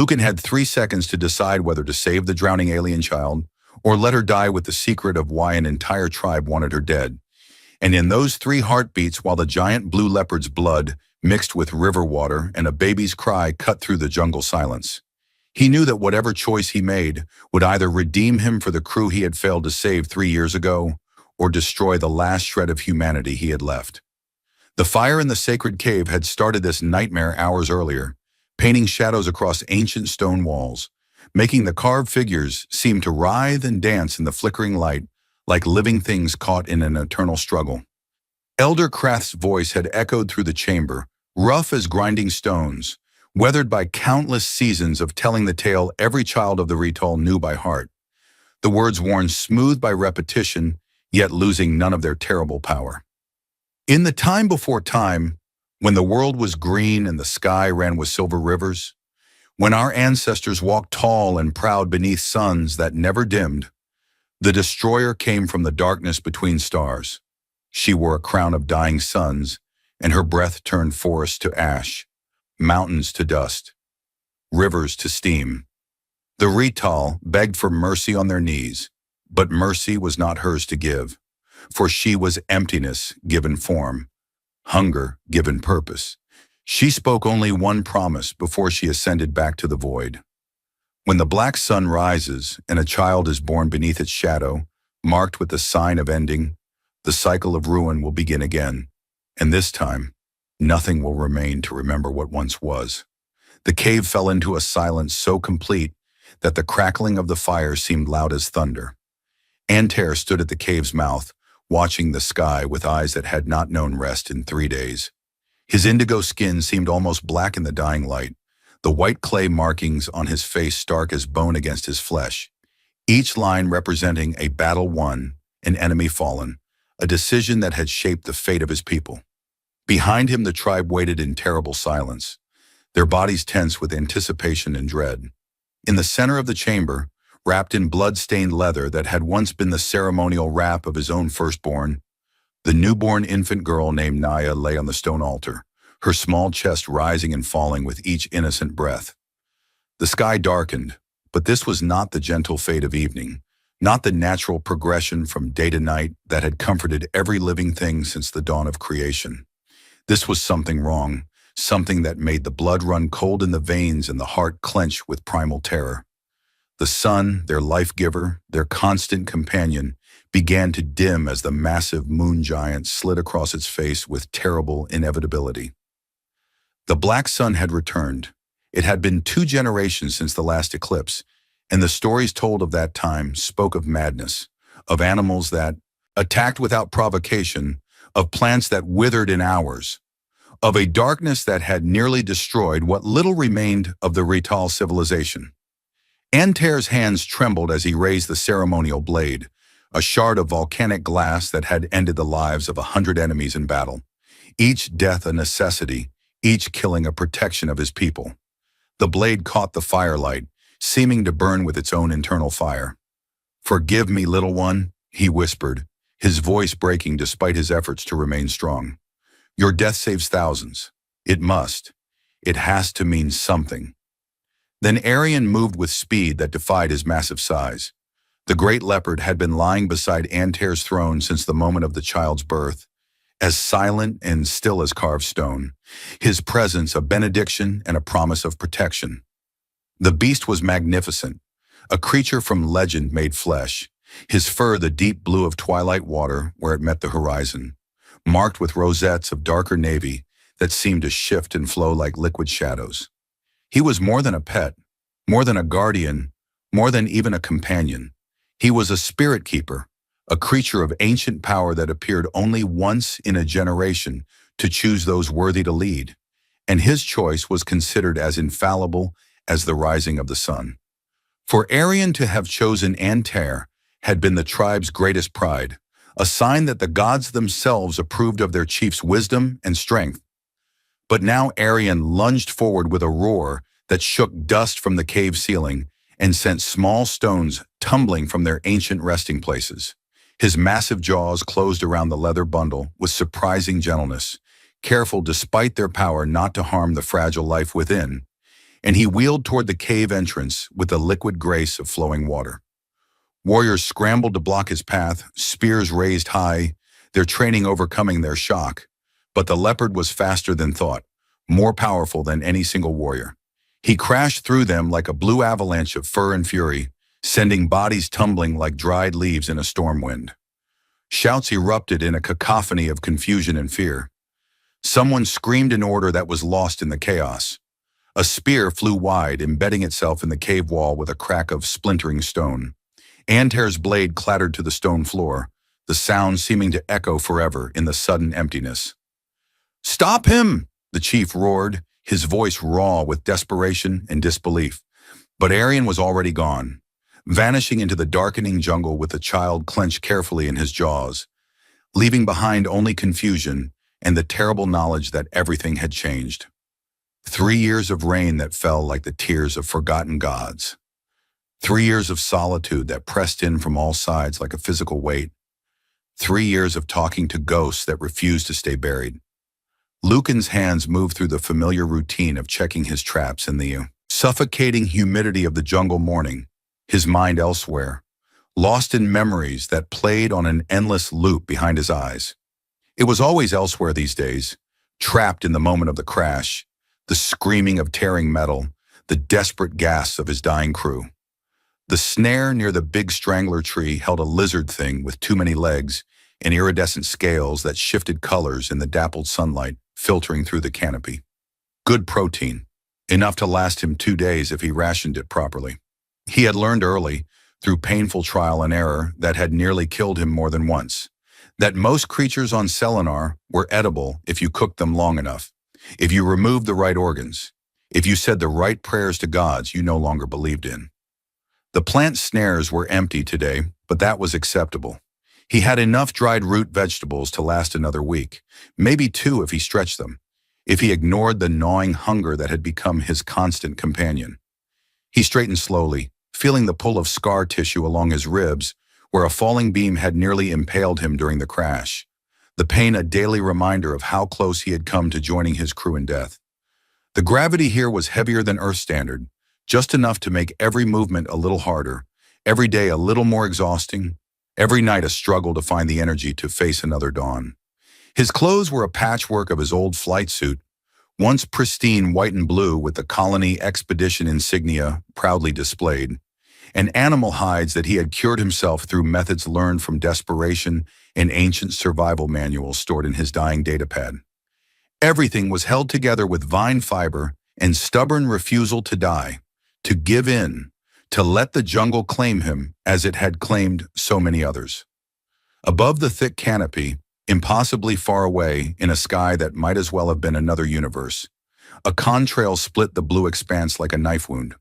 Lucan had 3 seconds to decide whether to save the drowning alien child or let her die with the secret of why an entire tribe wanted her dead. And in those 3 heartbeats, while the giant blue leopard's blood mixed with river water and a baby's cry cut through the jungle silence, he knew that whatever choice he made would either redeem him for the crew he had failed to save 3 years ago or destroy the last shred of humanity he had left. The fire in the sacred cave had started this nightmare hours earlier, painting shadows across ancient stone walls, making the carved figures seem to writhe and dance in the flickering light like living things caught in an eternal struggle. Elder Krath's voice had echoed through the chamber, rough as grinding stones, weathered by countless seasons of telling the tale every child of the Rital knew by heart. The words worn smooth by repetition, yet losing none of their terrible power. In the time before time, when the world was green and the sky ran with silver rivers, when our ancestors walked tall and proud beneath suns that never dimmed, the destroyer came from the darkness between stars. She wore a crown of dying suns, and her breath turned forests to ash, mountains to dust, rivers to steam. The Rital begged for mercy on their knees, but mercy was not hers to give, for she was emptiness given form, hunger given purpose. She spoke only one promise before she ascended back to the void. When the black sun rises and a child is born beneath its shadow, marked with the sign of ending, the cycle of ruin will begin again, and this time, nothing will remain to remember what once was. The cave fell into a silence so complete that the crackling of the fire seemed loud as thunder. Antair stood at the cave's mouth, watching the sky with eyes that had not known rest in 3 days. His indigo skin seemed almost black in the dying light, the white clay markings on his face stark as bone against his flesh, each line representing a battle won, an enemy fallen, a decision that had shaped the fate of his people. Behind him, the tribe waited in terrible silence, their bodies tense with anticipation and dread. In the center of the chamber, wrapped in blood-stained leather that had once been the ceremonial wrap of his own firstborn, the newborn infant girl named Naya lay on the stone altar, her small chest rising and falling with each innocent breath. The sky darkened, but this was not the gentle fade of evening, not the natural progression from day to night that had comforted every living thing since the dawn of creation. This was something wrong, something that made the blood run cold in the veins and the heart clench with primal terror. The sun, their life-giver, their constant companion, began to dim as the massive moon giant slid across its face with terrible inevitability. The black sun had returned. It had been 2 generations since the last eclipse, and the stories told of that time spoke of madness, of animals that attacked without provocation, of plants that withered in hours, of a darkness that had nearly destroyed what little remained of the Rital civilization. Antair's hands trembled as he raised the ceremonial blade, a shard of volcanic glass that had ended the lives of 100 enemies in battle, each death a necessity, each killing a protection of his people. The blade caught the firelight, seeming to burn with its own internal fire. "Forgive me, little one," he whispered, his voice breaking despite his efforts to remain strong. "Your death saves thousands. It must. It has to mean something." Then Arion moved with speed that defied his massive size. The great leopard had been lying beside Antair's throne since the moment of the child's birth, as silent and still as carved stone, his presence a benediction and a promise of protection. The beast was magnificent, a creature from legend made flesh, his fur the deep blue of twilight water where it met the horizon, marked with rosettes of darker navy that seemed to shift and flow like liquid shadows. He was more than a pet, more than a guardian, more than even a companion. He was a spirit keeper, a creature of ancient power that appeared only once in a generation to choose those worthy to lead, and his choice was considered as infallible as the rising of the sun. For Arion to have chosen Antair had been the tribe's greatest pride, a sign that the gods themselves approved of their chief's wisdom and strength. But now Arion lunged forward with a roar that shook dust from the cave ceiling and sent small stones tumbling from their ancient resting places. His massive jaws closed around the leather bundle with surprising gentleness, careful despite their power not to harm the fragile life within. and he wheeled toward the cave entrance with the liquid grace of flowing water. Warriors scrambled to block his path, spears raised high, their training overcoming their shock. But the leopard was faster than thought, more powerful than any single warrior. He crashed through them like a blue avalanche of fur and fury, sending bodies tumbling like dried leaves in a storm wind. Shouts erupted in a cacophony of confusion and fear. Someone screamed an order that was lost in the chaos. A spear flew wide, embedding itself in the cave wall with a crack of splintering stone. Anter's blade clattered to the stone floor, the sound seeming to echo forever in the sudden emptiness. "Stop him!" the chief roared, his voice raw with desperation and disbelief. But Arian was already gone, vanishing into the darkening jungle with the child clenched carefully in his jaws, leaving behind only confusion and the terrible knowledge that everything had changed. 3 years of rain that fell like the tears of forgotten gods. 3 years of solitude that pressed in from all sides like a physical weight. 3 years of talking to ghosts that refused to stay buried. Lucan's hands moved through the familiar routine of checking his traps in the suffocating humidity of the jungle morning, his mind elsewhere, lost in memories that played on an endless loop behind his eyes. It was always elsewhere these days, trapped in the moment of the crash, the screaming of tearing metal, the desperate gasps of his dying crew. The snare near the big strangler tree held a lizard thing with too many legs and iridescent scales that shifted colors in the dappled sunlight filtering through the canopy. Good protein, enough to last him 2 days if he rationed it properly. He had learned early, through painful trial and error that had nearly killed him more than once, that most creatures on Selenar were edible if you cooked them long enough, if you removed the right organs, if you said the right prayers to gods you no longer believed in. The plant snares were empty today, but that was acceptable. He had enough dried root vegetables to last another week, maybe 2 if he stretched them, if he ignored the gnawing hunger that had become his constant companion. He straightened slowly, feeling the pull of scar tissue along his ribs, where a falling beam had nearly impaled him during the crash, the pain a daily reminder of how close he had come to joining his crew in death. The gravity here was heavier than Earth standard, just enough to make every movement a little harder, every day a little more exhausting, every night a struggle to find the energy to face another dawn. His clothes were a patchwork of his old flight suit, once pristine white and blue with the colony expedition insignia proudly displayed, and animal hides that he had cured himself through methods learned from desperation and ancient survival manuals stored in his dying datapad. Everything was held together with vine fiber and stubborn refusal to die, to give in, to let the jungle claim him as it had claimed so many others. Above the thick canopy, impossibly far away in a sky that might as well have been another universe, a contrail split the blue expanse like a knife wound.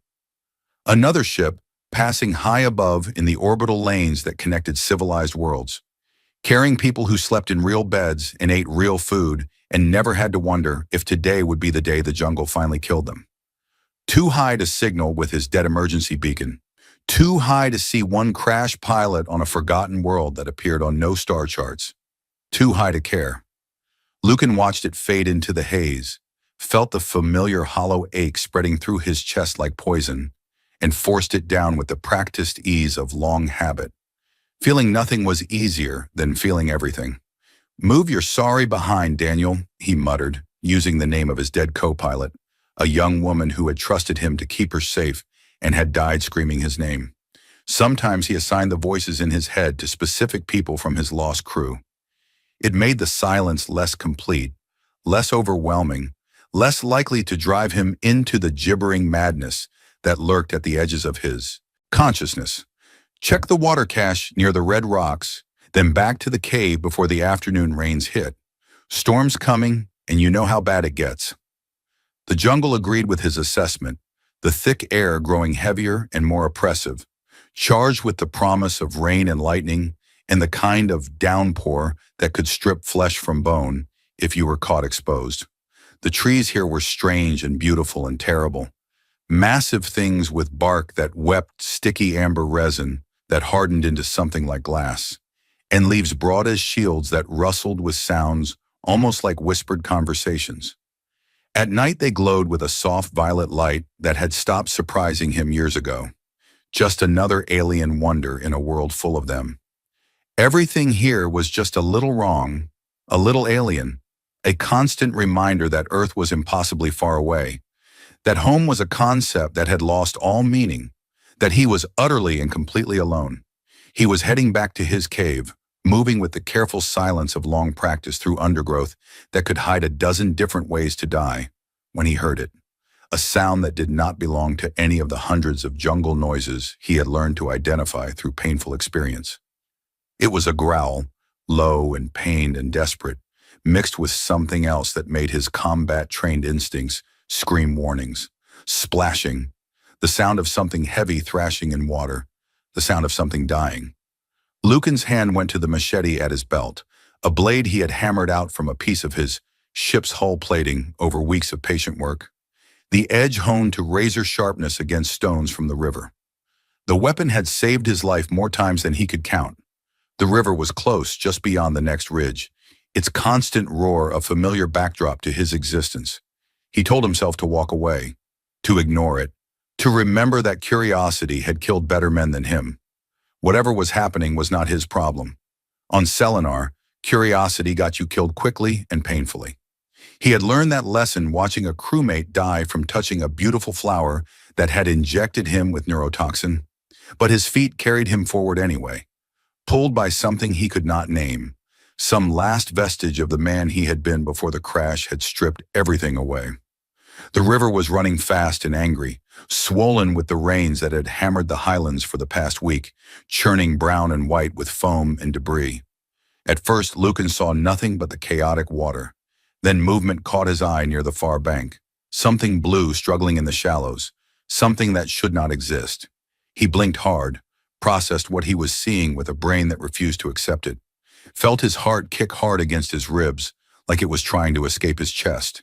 Another ship, passing high above in the orbital lanes that connected civilized worlds, carrying people who slept in real beds and ate real food and never had to wonder if today would be the day the jungle finally killed them. Too high to signal with his dead emergency beacon, too high to see one crash pilot on a forgotten world that appeared on no star charts, too high to care. Lucan watched it fade into the haze, felt the familiar hollow ache spreading through his chest like poison, and forced it down with the practiced ease of long habit. Feeling nothing was easier than feeling everything. "Move your sorry behind, Daniel," he muttered, using the name of his dead co-pilot, a young woman who had trusted him to keep her safe and had died screaming his name. Sometimes he assigned the voices in his head to specific people from his lost crew. It made the silence less complete, less overwhelming, less likely to drive him into the gibbering madness that lurked at the edges of his consciousness. Check the water cache near the red rocks, then back to the cave before the afternoon rains hit. Storm's coming, and you know how bad it gets. The jungle agreed with his assessment, the thick air growing heavier and more oppressive, charged with the promise of rain and lightning, and the kind of downpour that could strip flesh from bone if you were caught exposed. The trees here were strange and beautiful and terrible. Massive things with bark that wept sticky amber resin that hardened into something like glass, and leaves broad as shields that rustled with sounds almost like whispered conversations. At night they glowed with a soft violet light that had stopped surprising him years ago. Just another alien wonder in a world full of them. Everything here was just a little wrong, a little alien, a constant reminder that Earth was impossibly far away, that home was a concept that had lost all meaning, that he was utterly and completely alone. He was heading back to his cave, moving with the careful silence of long practice through undergrowth that could hide a dozen different ways to die, when he heard it. A sound that did not belong to any of the hundreds of jungle noises he had learned to identify through painful experience. It was a growl, low and pained and desperate, mixed with something else that made his combat-trained instincts scream warnings. Splashing, the sound of something heavy thrashing in water, the sound of something dying. Lucan's hand went to the machete at his belt, a blade he had hammered out from a piece of his ship's hull plating over weeks of patient work. The edge honed to razor sharpness against stones from the river. The weapon had saved his life more times than he could count. The river was close, just beyond the next ridge, its constant roar a familiar backdrop to his existence. He told himself to walk away, to ignore it, to remember that curiosity had killed better men than him. Whatever was happening was not his problem. On Selenar, curiosity got you killed quickly and painfully. He had learned that lesson watching a crewmate die from touching a beautiful flower that had injected him with neurotoxin, but his feet carried him forward anyway, pulled by something he could not name, some last vestige of the man he had been before the crash had stripped everything away. The river was running fast and angry, swollen with the rains that had hammered the highlands for the past week, churning brown and white with foam and debris. At first, Lucan saw nothing but the chaotic water. Then movement caught his eye near the far bank, something blue struggling in the shallows, something that should not exist. He blinked hard, processed what he was seeing with a brain that refused to accept it, felt his heart kick hard against his ribs, like it was trying to escape his chest.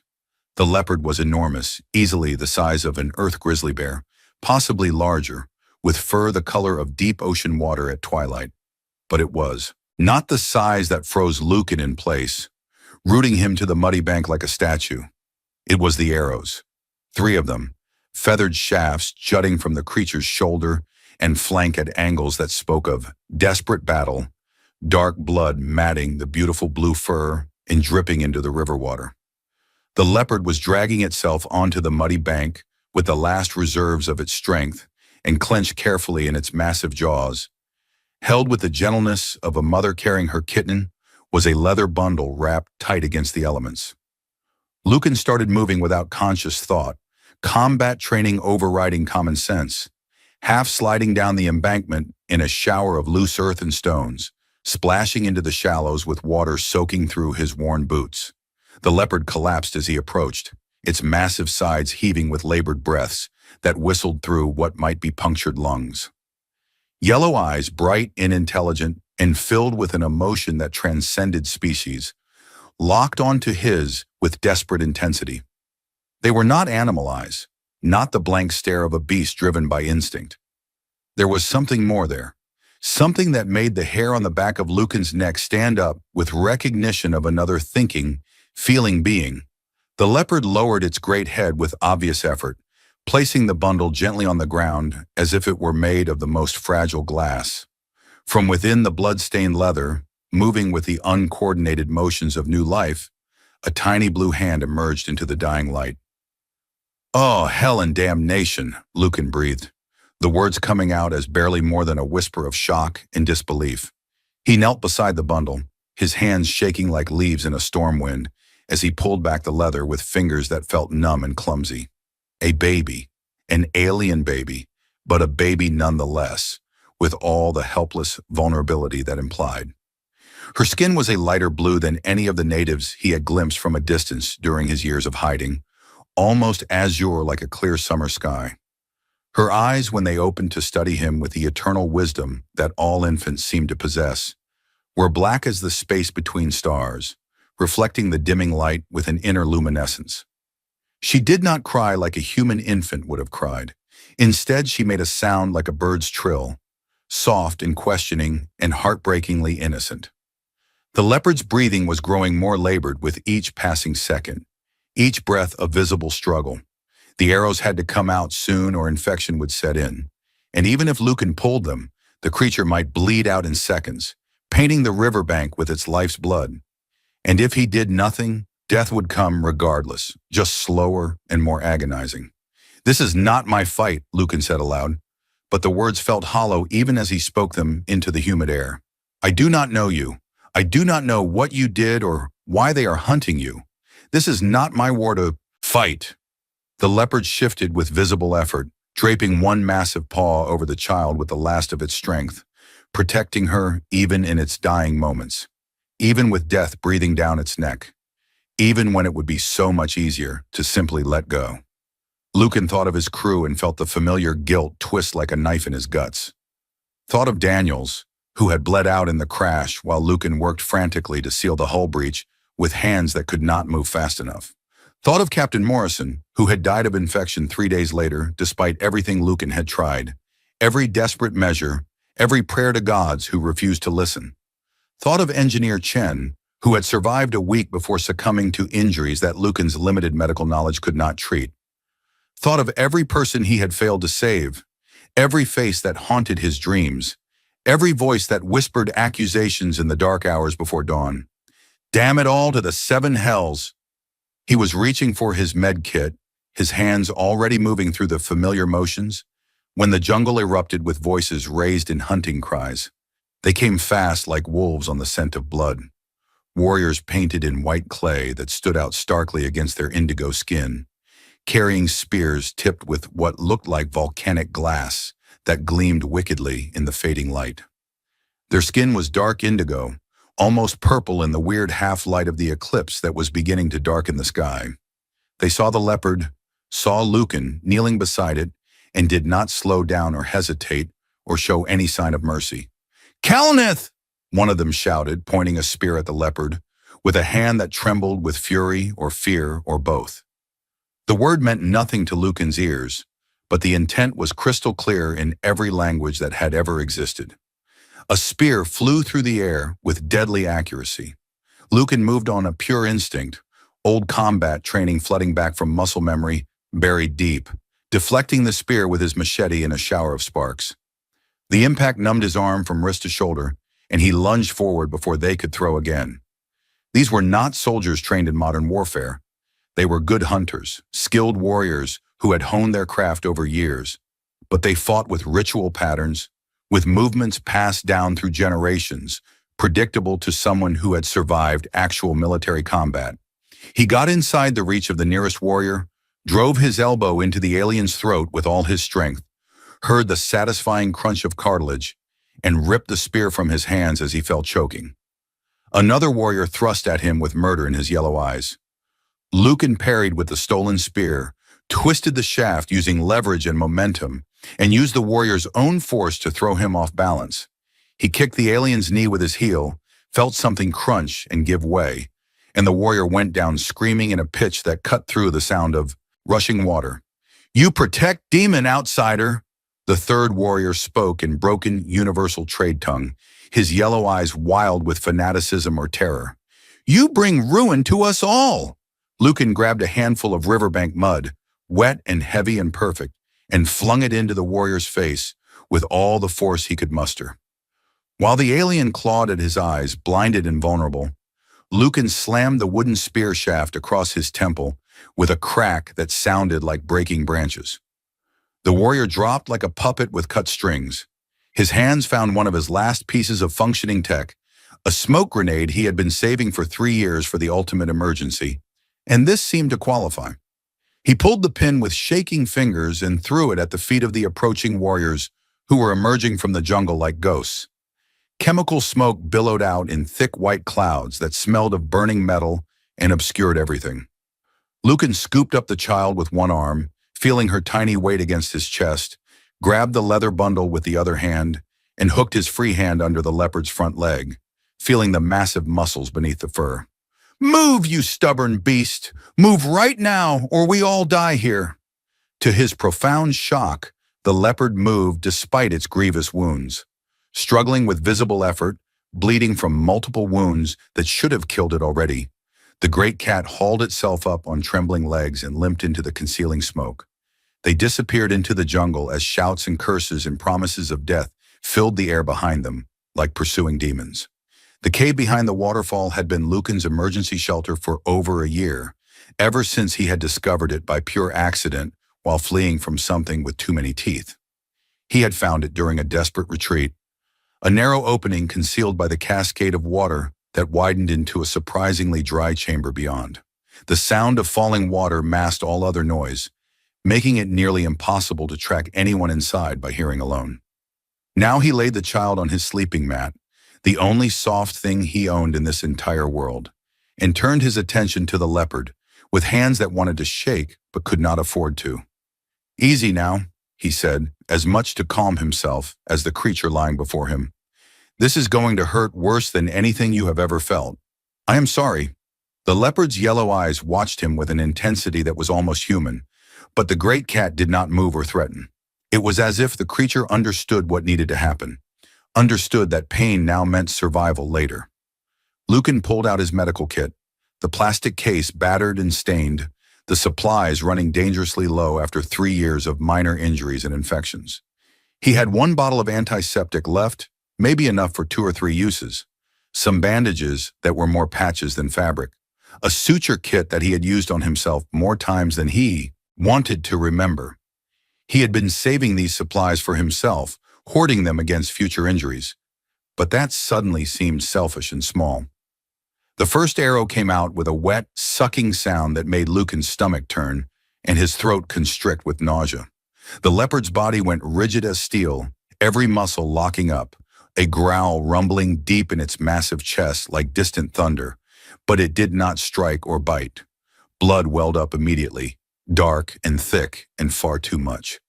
The leopard was enormous, easily the size of an earth grizzly bear, possibly larger, with fur the color of deep ocean water at twilight. But it was not the size that froze Lucan in place, rooting him to the muddy bank like a statue. It was the arrows. 3 of them, feathered shafts jutting from the creature's shoulder and flank at angles that spoke of desperate battle, dark blood matting the beautiful blue fur and dripping into the river water. The leopard was dragging itself onto the muddy bank with the last reserves of its strength and clenched carefully in its massive jaws. Held with the gentleness of a mother carrying her kitten was a leather bundle wrapped tight against the elements. Lucan started moving without conscious thought, combat training overriding common sense, half sliding down the embankment in a shower of loose earth and stones, splashing into the shallows with water soaking through his worn boots. The leopard collapsed as he approached, its massive sides heaving with labored breaths that whistled through what might be punctured lungs. Yellow eyes, bright and intelligent, and filled with an emotion that transcended species, locked onto his with desperate intensity. They were not animal eyes, not the blank stare of a beast driven by instinct. There was something more there, something that made the hair on the back of Lucan's neck stand up with recognition of another thinking, feeling being. The leopard lowered its great head with obvious effort, placing the bundle gently on the ground as if it were made of the most fragile glass. From within the blood-stained leather, moving with the uncoordinated motions of new life, a tiny blue hand emerged into the dying light. "Oh, hell and damnation," Lucan breathed, the words coming out as barely more than a whisper of shock and disbelief. He knelt beside the bundle, his hands shaking like leaves in a storm wind, as he pulled back the leather with fingers that felt numb and clumsy. A baby, an alien baby, but a baby nonetheless, with all the helpless vulnerability that implied. Her skin was a lighter blue than any of the natives he had glimpsed from a distance during his years of hiding, almost azure like a clear summer sky. Her eyes, when they opened to study him with the eternal wisdom that all infants seem to possess, were black as the space between stars, reflecting the dimming light with an inner luminescence. She did not cry like a human infant would have cried. Instead, she made a sound like a bird's trill, soft and questioning and heartbreakingly innocent. The leopard's breathing was growing more labored with each passing second, each breath a visible struggle. The arrows had to come out soon or infection would set in. And even if Lucan pulled them, the creature might bleed out in seconds, painting the riverbank with its life's blood. And if he did nothing, death would come regardless, just slower and more agonizing. "This is not my fight," Lucan said aloud, but the words felt hollow even as he spoke them into the humid air. "I do not know you. I do not know what you did or why they are hunting you. This is not my war to fight." The leopard shifted with visible effort, draping one massive paw over the child with the last of its strength, protecting her even in its dying moments, even with death breathing down its neck, even when it would be so much easier to simply let go. Lucan thought of his crew and felt the familiar guilt twist like a knife in his guts. Thought of Daniels, who had bled out in the crash while Lucan worked frantically to seal the hull breach with hands that could not move fast enough. Thought of Captain Morrison, who had died of infection 3 days later despite everything Lucan had tried, every desperate measure, every prayer to gods who refused to listen. Thought of Engineer Chen, who had survived a week before succumbing to injuries that Lucan's limited medical knowledge could not treat. Thought of every person he had failed to save, every face that haunted his dreams, every voice that whispered accusations in the dark hours before dawn. Damn it all to the 7 hells! He was reaching for his med kit, his hands already moving through the familiar motions, when the jungle erupted with voices raised in hunting cries. They came fast like wolves on the scent of blood. Warriors painted in white clay that stood out starkly against their indigo skin, carrying spears tipped with what looked like volcanic glass that gleamed wickedly in the fading light. Their skin was dark indigo, almost purple in the weird half-light of the eclipse that was beginning to darken the sky. They saw the leopard, saw Lucan kneeling beside it, and did not slow down or hesitate or show any sign of mercy. "Kalnith!" one of them shouted, pointing a spear at the leopard, with a hand that trembled with fury or fear or both. The word meant nothing to Lucan's ears, but the intent was crystal clear in every language that had ever existed. A spear flew through the air with deadly accuracy. Lucan moved on a pure instinct, old combat training flooding back from muscle memory buried deep, deflecting the spear with his machete in a shower of sparks. The impact numbed his arm from wrist to shoulder, and he lunged forward before they could throw again. These were not soldiers trained in modern warfare. They were good hunters, skilled warriors who had honed their craft over years, but they fought with ritual patterns, with movements passed down through generations, predictable to someone who had survived actual military combat. He got inside the reach of the nearest warrior, drove his elbow into the alien's throat with all his strength, heard the satisfying crunch of cartilage, and ripped the spear from his hands as he fell choking. Another warrior thrust at him with murder in his yellow eyes. Lucan parried with the stolen spear, twisted the shaft using leverage and momentum, and used the warrior's own force to throw him off balance. He kicked the alien's knee with his heel, felt something crunch and give way, and the warrior went down screaming in a pitch that cut through the sound of rushing water. "You protect demon, outsider!" The third warrior spoke in broken universal trade tongue, his yellow eyes wild with fanaticism or terror. "You bring ruin to us all!" Lucan grabbed a handful of riverbank mud, wet and heavy and perfect, and flung it into the warrior's face with all the force he could muster. While the alien clawed at his eyes, blinded and vulnerable, Lucan slammed the wooden spear shaft across his temple with a crack that sounded like breaking branches. The warrior dropped like a puppet with cut strings. His hands found one of his last pieces of functioning tech, a smoke grenade he had been saving for 3 years for the ultimate emergency, and this seemed to qualify. He pulled the pin with shaking fingers and threw it at the feet of the approaching warriors who were emerging from the jungle like ghosts. Chemical smoke billowed out in thick white clouds that smelled of burning metal and obscured everything. Lucan scooped up the child with one arm, feeling her tiny weight against his chest, grabbed the leather bundle with the other hand, and hooked his free hand under the leopard's front leg, feeling the massive muscles beneath the fur. "Move, you stubborn beast! Move right now, or we all die here!" To his profound shock, the leopard moved despite its grievous wounds. Struggling with visible effort, bleeding from multiple wounds that should have killed it already, The great cat hauled itself up on trembling legs and limped into the concealing smoke. They disappeared into the jungle as shouts and curses and promises of death filled the air behind them, like pursuing demons. The cave behind the waterfall had been Lucan's emergency shelter for over a year, ever since he had discovered it by pure accident while fleeing from something with too many teeth. He had found it during a desperate retreat, a narrow opening concealed by the cascade of water that widened into a surprisingly dry chamber beyond. The sound of falling water masked all other noise, making it nearly impossible to track anyone inside by hearing alone. Now he laid the child on his sleeping mat, the only soft thing he owned in this entire world, and turned his attention to the leopard, with hands that wanted to shake but could not afford to. "Easy now," he said, as much to calm himself as the creature lying before him. "This is going to hurt worse than anything you have ever felt. I am sorry." The leopard's yellow eyes watched him with an intensity that was almost human, but the great cat did not move or threaten. It was as if the creature understood what needed to happen, understood that pain now meant survival later. Lucan pulled out his medical kit, the plastic case battered and stained, the supplies running dangerously low after 3 years of minor injuries and infections. He had 1 bottle of antiseptic left, maybe enough for 2 or 3 uses, some bandages that were more patches than fabric, a suture kit that he had used on himself more times than he wanted to remember. He had been saving these supplies for himself, hoarding them against future injuries, but that suddenly seemed selfish and small. The first arrow came out with a wet, sucking sound that made Lucan's stomach turn and his throat constrict with nausea. The leopard's body went rigid as steel, every muscle locking up, a growl rumbling deep in its massive chest like distant thunder, but it did not strike or bite. Blood welled up immediately, dark and thick and far too much.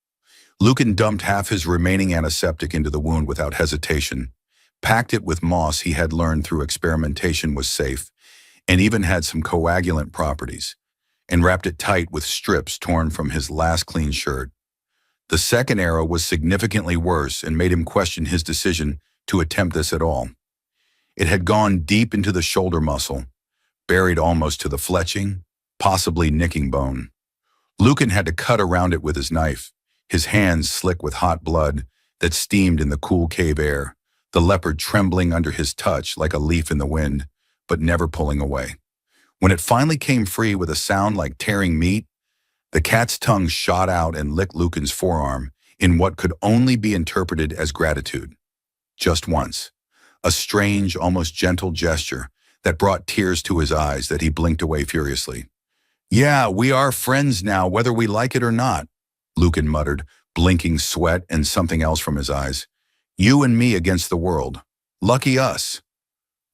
Lucan dumped half his remaining antiseptic into the wound without hesitation, packed it with moss he had learned through experimentation was safe, and even had some coagulant properties, and wrapped it tight with strips torn from his last clean shirt. The second arrow was significantly worse and made him question his decision to attempt this at all. It had gone deep into the shoulder muscle, buried almost to the fletching, possibly nicking bone. Lucan had to cut around it with his knife, his hands slick with hot blood that steamed in the cool cave air, the leopard trembling under his touch like a leaf in the wind, but never pulling away. When it finally came free with a sound like tearing meat, the cat's tongue shot out and licked Lucan's forearm in what could only be interpreted as gratitude. Just once, a strange, almost gentle gesture that brought tears to his eyes that he blinked away furiously. "Yeah, we are friends now, whether we like it or not," Lucan muttered, blinking sweat and something else from his eyes. "You and me against the world. Lucky us."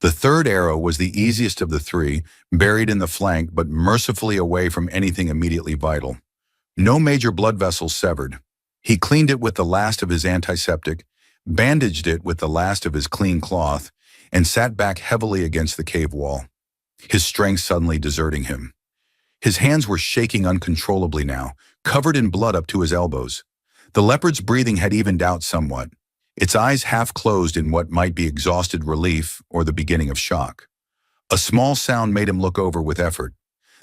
The third arrow was the easiest of the 3, buried in the flank but mercifully away from anything immediately vital. No major blood vessels severed. He cleaned it with the last of his antiseptic, bandaged it with the last of his clean cloth, and sat back heavily against the cave wall, his strength suddenly deserting him. His hands were shaking uncontrollably now, covered in blood up to his elbows. The leopard's breathing had evened out somewhat, its eyes half closed in what might be exhausted relief or the beginning of shock. A small sound made him look over with effort.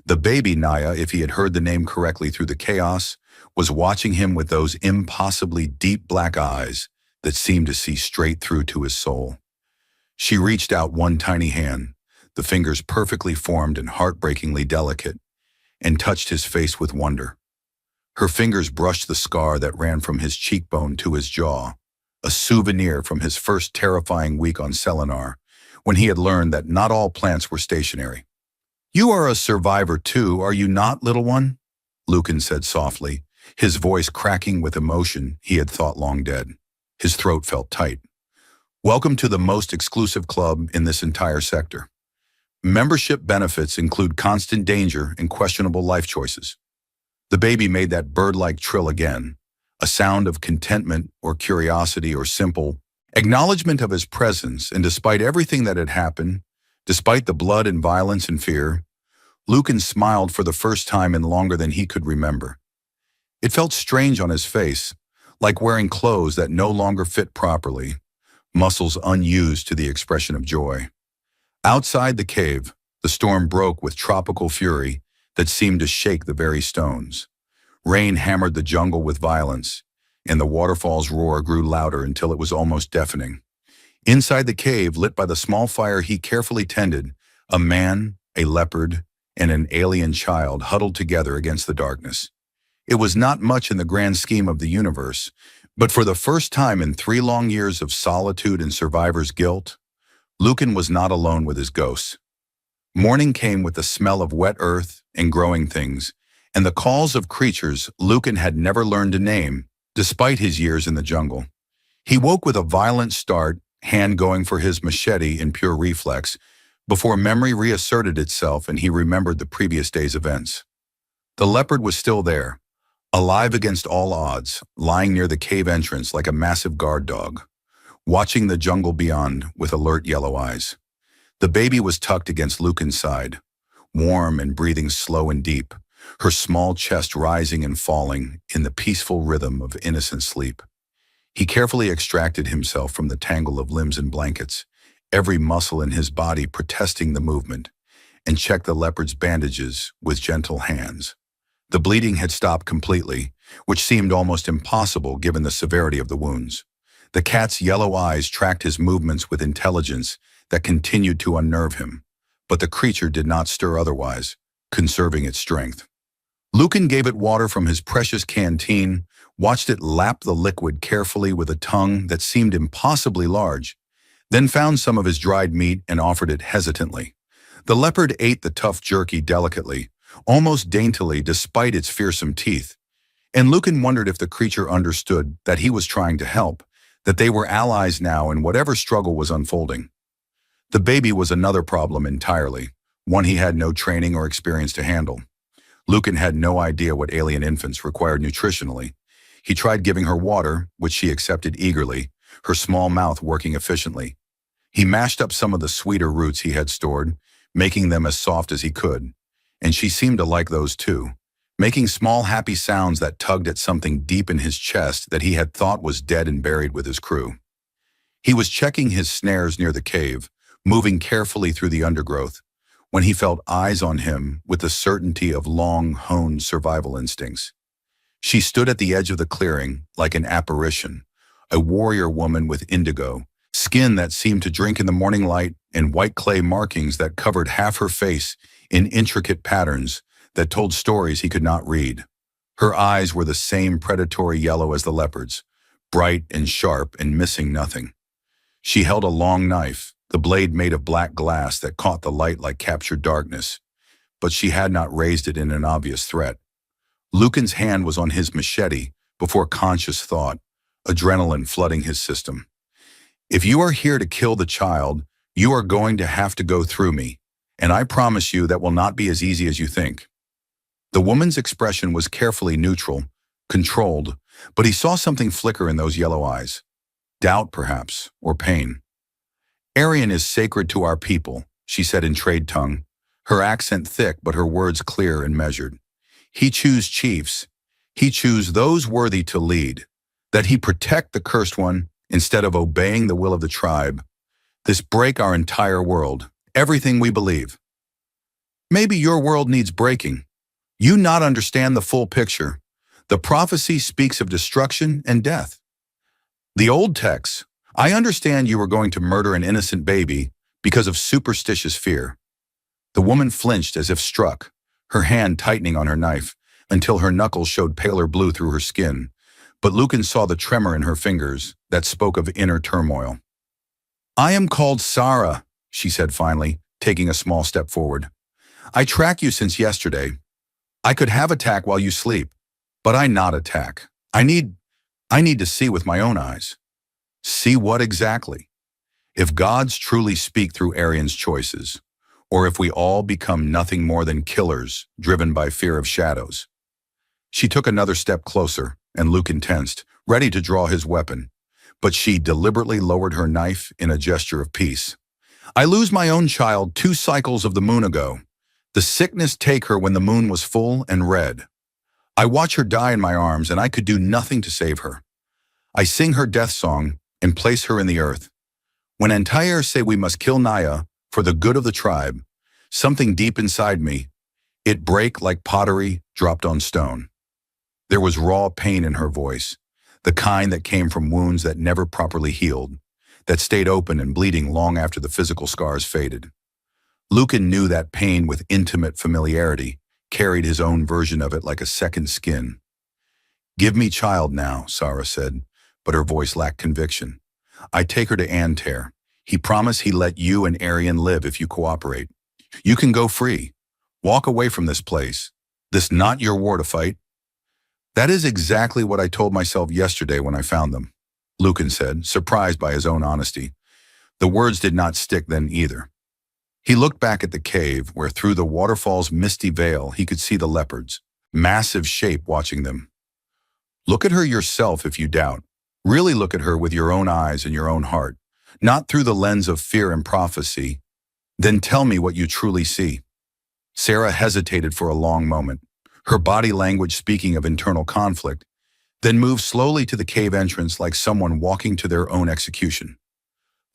The baby Naya, if he had heard the name correctly through the chaos, was watching him with those impossibly deep black eyes that seemed to see straight through to his soul. She reached out one tiny hand, the fingers perfectly formed and heartbreakingly delicate, and touched his face with wonder. Her fingers brushed the scar that ran from his cheekbone to his jaw, a souvenir from his first terrifying week on Selenar, when he had learned that not all plants were stationary. "You are a survivor too, are you not, little one?" Lucan said softly, his voice cracking with emotion he had thought long dead. His throat felt tight. "Welcome to the most exclusive club in this entire sector. Membership benefits include constant danger and questionable life choices." The baby made that bird-like trill again, a sound of contentment or curiosity or simple acknowledgement of his presence, and despite everything that had happened, despite the blood and violence and fear, Lucan smiled for the first time in longer than he could remember. It felt strange on his face, like wearing clothes that no longer fit properly, muscles unused to the expression of joy. Outside the cave, The storm broke with tropical fury that seemed to shake the very stones. Rain hammered the jungle with violence, and the waterfall's roar grew louder until it was almost deafening. Inside the cave, lit by the small fire he carefully tended, a man, a leopard, and an alien child huddled together against the darkness. It was not much in the grand scheme of the universe, but for the first time in 3 long years of solitude and survivor's guilt, Lucan was not alone with his ghosts. Morning came with the smell of wet earth and growing things, and the calls of creatures Lucan had never learned to name, despite his years in the jungle. He woke with a violent start, hand going for his machete in pure reflex, before memory reasserted itself and he remembered the previous day's events. The leopard was still there, alive against all odds, lying near the cave entrance like a massive guard dog, watching the jungle beyond with alert yellow eyes. The baby was tucked against Lucan's side, warm and breathing slow and deep, her small chest rising and falling in the peaceful rhythm of innocent sleep. He carefully extracted himself from the tangle of limbs and blankets, every muscle in his body protesting the movement, and checked the leopard's bandages with gentle hands. The bleeding had stopped completely, which seemed almost impossible given the severity of the wounds. The cat's yellow eyes tracked his movements with intelligence that continued to unnerve him, but the creature did not stir otherwise, conserving its strength. Lucan gave it water from his precious canteen, watched it lap the liquid carefully with a tongue that seemed impossibly large, then found some of his dried meat and offered it hesitantly. The leopard ate the tough jerky delicately, almost daintily despite its fearsome teeth, and Lucan wondered if the creature understood that he was trying to help, that they were allies now in whatever struggle was unfolding. The baby was another problem entirely, one he had no training or experience to handle. Lucan had no idea what alien infants required nutritionally. He tried giving her water, which she accepted eagerly, her small mouth working efficiently. He mashed up some of the sweeter roots he had stored, making them as soft as he could, and she seemed to like those too, making small happy sounds that tugged at something deep in his chest that he had thought was dead and buried with his crew. He was checking his snares near the cave, moving carefully through the undergrowth, when he felt eyes on him with the certainty of long-honed survival instincts. She stood at the edge of the clearing like an apparition, a warrior woman with indigo, skin that seemed to drink in the morning light, and white clay markings that covered half her face in intricate patterns that told stories he could not read. Her eyes were the same predatory yellow as the leopard's, bright and sharp and missing nothing. She held a long knife, the blade made of black glass that caught the light like captured darkness, but she had not raised it in an obvious threat. Lucan's hand was on his machete before conscious thought, adrenaline flooding his system. If you are here to kill the child, you are going to have to go through me, and I promise you that will not be as easy as you think. The woman's expression was carefully neutral, controlled, but he saw something flicker in those yellow eyes. Doubt, perhaps, or pain. Aryan is sacred to our people, she said in trade tongue, her accent thick but her words clear and measured. He choose chiefs. He choose those worthy to lead, that he protect the cursed one instead of obeying the will of the tribe. This break our entire world, everything we believe. Maybe your world needs breaking. You not understand the full picture. The prophecy speaks of destruction and death. The old text, I understand you were going to murder an innocent baby because of superstitious fear. The woman flinched as if struck, her hand tightening on her knife until her knuckles showed paler blue through her skin, but Lucan saw the tremor in her fingers that spoke of inner turmoil. I am called Sarah, she said finally, taking a small step forward. I track you since yesterday. I could have attack while you sleep, but I not attack. I need to see with my own eyes. See what exactly? If gods truly speak through Aryan's choices, or if we all become nothing more than killers driven by fear of shadows. She took another step closer, and Lucan tensed, ready to draw his weapon, but she deliberately lowered her knife in a gesture of peace. I lose my own child 2 cycles of the moon ago. The sickness take her when the moon was full and red. I watch her die in my arms, and I could do nothing to save her. I sing her death song and place her in the earth. When Antair say we must kill Naya for the good of the tribe, Something deep inside me, it break like pottery dropped on stone. There was raw pain in her voice, the kind that came from wounds that never properly healed, that stayed open and bleeding long after the physical scars faded. Lucan knew that pain with intimate familiarity, carried his own version of it like a second skin. "Give me child now," Sarah said, but her voice lacked conviction. "I take her to Antair. He promised he'd let you and Arian live if you cooperate. You can go free. Walk away from this place. This not your war to fight." "That is exactly what I told myself yesterday when I found them," Lucan said, surprised by his own honesty. The words did not stick then either. He looked back at the cave, where through the waterfall's misty veil he could see the leopards, massive shape watching them. "Look at her yourself if you doubt. Really look at her with your own eyes and your own heart, not through the lens of fear and prophecy. Then tell me what you truly see." Sarah hesitated for a long moment, her body language speaking of internal conflict, then moved slowly to the cave entrance like someone walking to their own execution.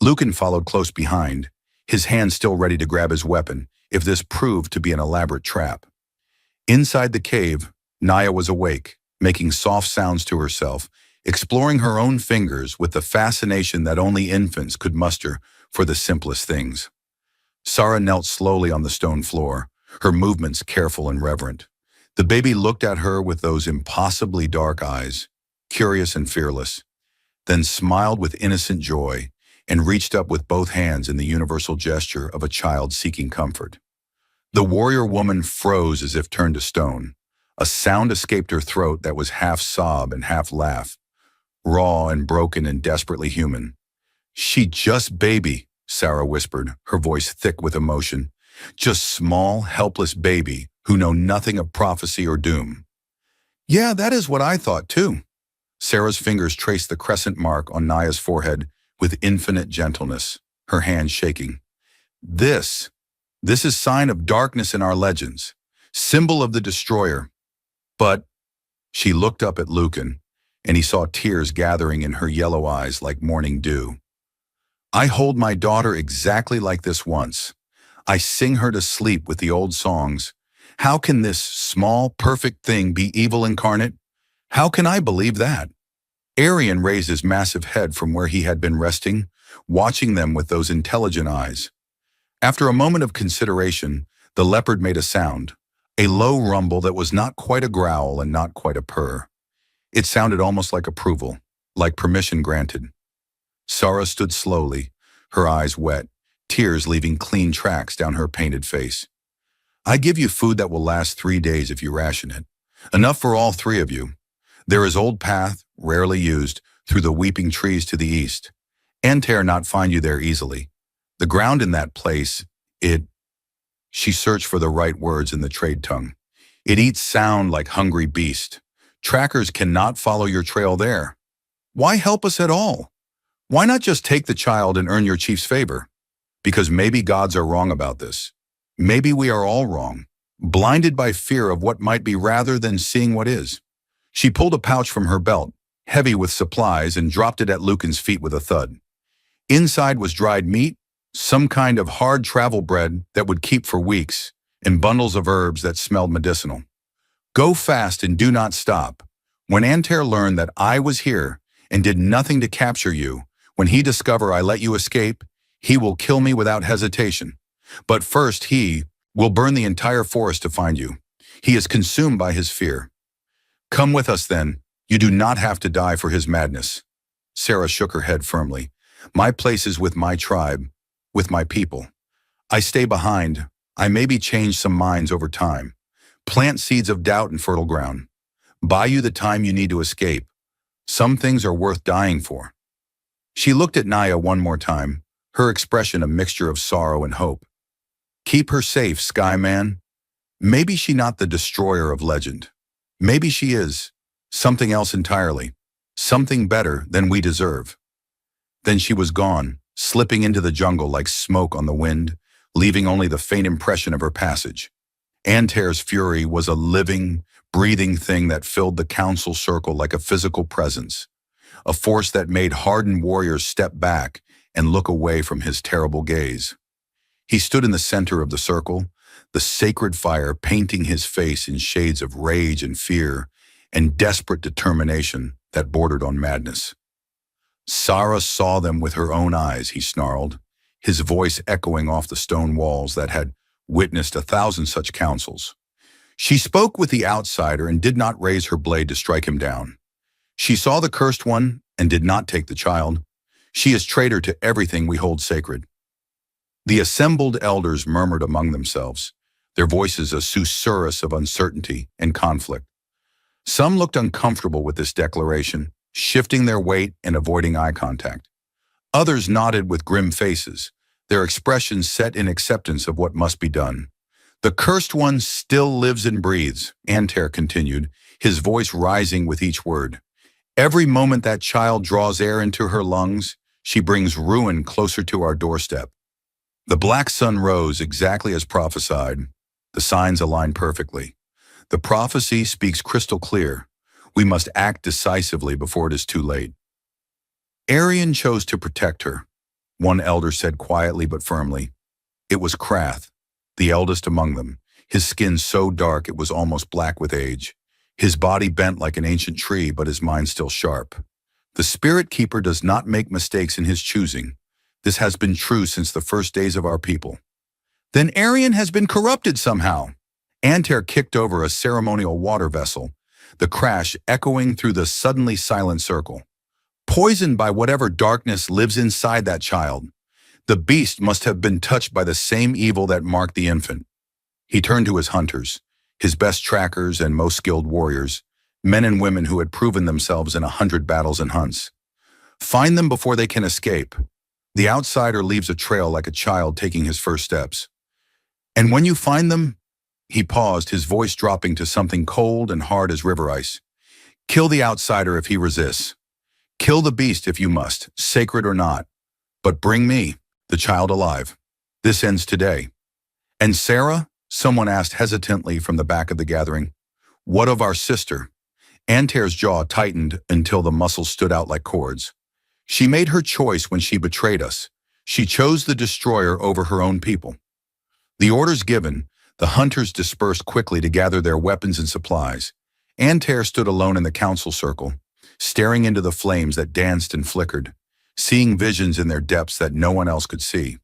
Lucan followed close behind, his hand still ready to grab his weapon if this proved to be an elaborate trap. Inside the cave, Naya was awake, making soft sounds to herself, exploring her own fingers with the fascination that only infants could muster for the simplest things. Sarah knelt slowly on the stone floor, her movements careful and reverent. The baby looked at her with those impossibly dark eyes, curious and fearless, then smiled with innocent joy and reached up with both hands in the universal gesture of a child seeking comfort. The warrior woman froze as if turned to stone. A sound escaped her throat that was half sob and half laugh, raw and broken and desperately human. "She just baby," Sarah whispered, her voice thick with emotion. "Just small, helpless baby who know nothing of prophecy or doom." "Yeah, that is what I thought too." Sarah's fingers traced the crescent mark on Naya's forehead with infinite gentleness, her hand shaking. This is sign of darkness in our legends, symbol of the destroyer." But she looked up at Lucan, and he saw tears gathering in her yellow eyes like morning dew. "I hold my daughter exactly like this once. I sing her to sleep with the old songs. How can this small, perfect thing be evil incarnate? How can I believe that?" Arian raised his massive head from where he had been resting, watching them with those intelligent eyes. After a moment of consideration, the leopard made a sound, a low rumble that was not quite a growl and not quite a purr. It sounded almost like approval, like permission granted. Sarah stood slowly, her eyes wet, tears leaving clean tracks down her painted face. "I give you food that will last 3 days if you ration it. Enough for all 3 of you. There is old path, rarely used, through the weeping trees to the east. Antair not find you there easily. The ground in that place, She searched for the right words in the trade tongue. "It eats sound like hungry beast. Trackers cannot follow your trail there. Why help us at all? Why not just take the child and earn your chief's favor? Because maybe gods are wrong about this. Maybe we are all wrong, blinded by fear of what might be rather than seeing what is." She pulled a pouch from her belt, heavy with supplies, and dropped it at Lucan's feet with a thud. Inside was dried meat, some kind of hard travel bread that would keep for weeks, and bundles of herbs that smelled medicinal. "Go fast and do not stop. When Antair learned that I was here and did nothing to capture you, when he discover I let you escape, he will kill me without hesitation. But first he will burn the entire forest to find you. He is consumed by his fear. Come with us then. You do not have to die for his madness." Sarah shook her head firmly. "My place is with my tribe, with my people. I stay behind. I maybe change some minds over time. Plant seeds of doubt in fertile ground. Buy you the time you need to escape. Some things are worth dying for." She looked at Naya one more time, her expression a mixture of sorrow and hope. "Keep her safe, Skyman. Maybe she not the destroyer of legend. Maybe she is something else entirely, something better than we deserve." Then she was gone, slipping into the jungle like smoke on the wind, leaving only the faint impression of her passage. Antair's fury was a living, breathing thing that filled the council circle like a physical presence, a force that made hardened warriors step back and look away from his terrible gaze. He stood in the center of the circle, the sacred fire painting his face in shades of rage and fear and desperate determination that bordered on madness. Sarah saw them with her own eyes, he snarled, his voice echoing off the stone walls that had witnessed 1,000 such councils. She spoke with the outsider and did not raise her blade to strike him down. She saw the cursed one and did not take the child. She is traitor to everything we hold sacred. The assembled elders murmured among themselves, their voices a susurrus of uncertainty and conflict. Some looked uncomfortable with this declaration, shifting their weight and avoiding eye contact. Others nodded with grim faces, their expressions set in acceptance of what must be done. The cursed one still lives and breathes, Antair continued, his voice rising with each word. Every moment that child draws air into her lungs, she brings ruin closer to our doorstep. The black sun rose exactly as prophesied. The signs aligned perfectly. The prophecy speaks crystal clear. We must act decisively before it is too late. Arian chose to protect her, one elder said quietly but firmly. It was Krath, the eldest among them, his skin so dark it was almost black with age. His body bent like an ancient tree, but his mind still sharp. The Spirit Keeper does not make mistakes in his choosing. This has been true since the first days of our people. Then Arian has been corrupted somehow. Antair kicked over a ceremonial water vessel, the crash echoing through the suddenly silent circle. Poisoned by whatever darkness lives inside that child, the beast must have been touched by the same evil that marked the infant. He turned to his hunters, his best trackers and most skilled warriors, men and women who had proven themselves in 100 battles and hunts. Find them before they can escape. The outsider leaves a trail like a child taking his first steps. And when you find them, he paused, his voice dropping to something cold and hard as river ice. Kill the outsider if he resists. Kill the beast if you must, sacred or not. But bring me, the child, alive. This ends today. And Sarah? Someone asked hesitantly from the back of the gathering. What of our sister? Antair's jaw tightened until the muscles stood out like cords. She made her choice when she betrayed us. She chose the destroyer over her own people. The orders given, the hunters dispersed quickly to gather their weapons and supplies. Antair stood alone in the council circle, staring into the flames that danced and flickered, seeing visions in their depths that no one else could see.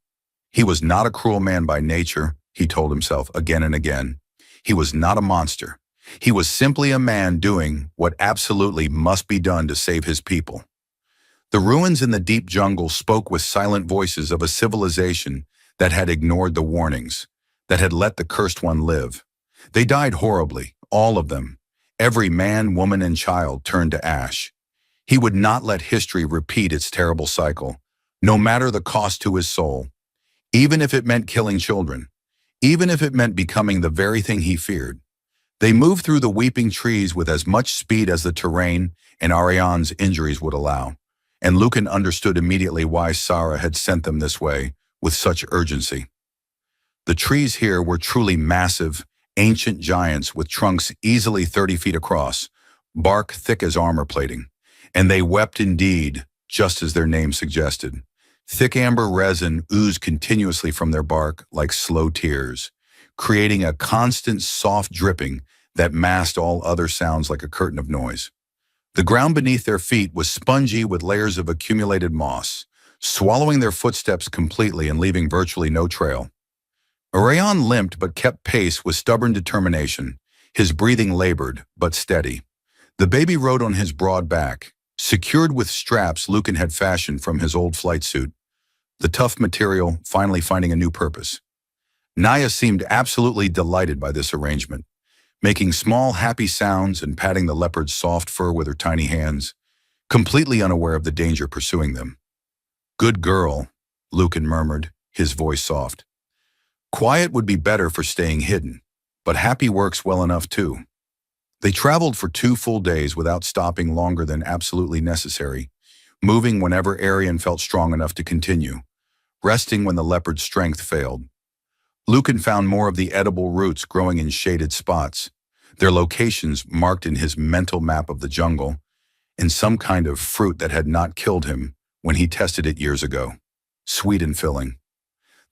He was not a cruel man by nature, he told himself again and again. He was not a monster. He was simply a man doing what absolutely must be done to save his people. The ruins in the deep jungle spoke with silent voices of a civilization that had ignored the warnings, that had let the cursed one live. They died horribly, all of them. Every man, woman, and child turned to ash. He would not let history repeat its terrible cycle, no matter the cost to his soul, even if it meant killing children, even if it meant becoming the very thing he feared. They moved through the weeping trees with as much speed as the terrain and Ariane's injuries would allow, and Lucan understood immediately why Sarah had sent them this way with such urgency. The trees here were truly massive, ancient giants with trunks easily 30 feet across, bark thick as armor plating, and they wept indeed, just as their name suggested. Thick amber resin oozed continuously from their bark like slow tears, creating a constant soft dripping that masked all other sounds like a curtain of noise. The ground beneath their feet was spongy with layers of accumulated moss, swallowing their footsteps completely and leaving virtually no trail. Ariane limped but kept pace with stubborn determination, his breathing labored but steady. The baby rode on his broad back, secured with straps Lucan had fashioned from his old flight suit, the tough material finally finding a new purpose. Naya seemed absolutely delighted by this arrangement, making small, happy sounds and patting the leopard's soft fur with her tiny hands, completely unaware of the danger pursuing them. Good girl, Lucan murmured, his voice soft. Quiet would be better for staying hidden, but happy works well enough too. They traveled for 2 full days without stopping longer than absolutely necessary, moving whenever Arian felt strong enough to continue, resting when the leopard's strength failed. Lucan found more of the edible roots growing in shaded spots, their locations marked in his mental map of the jungle, and some kind of fruit that had not killed him when he tested it years ago, sweet and filling.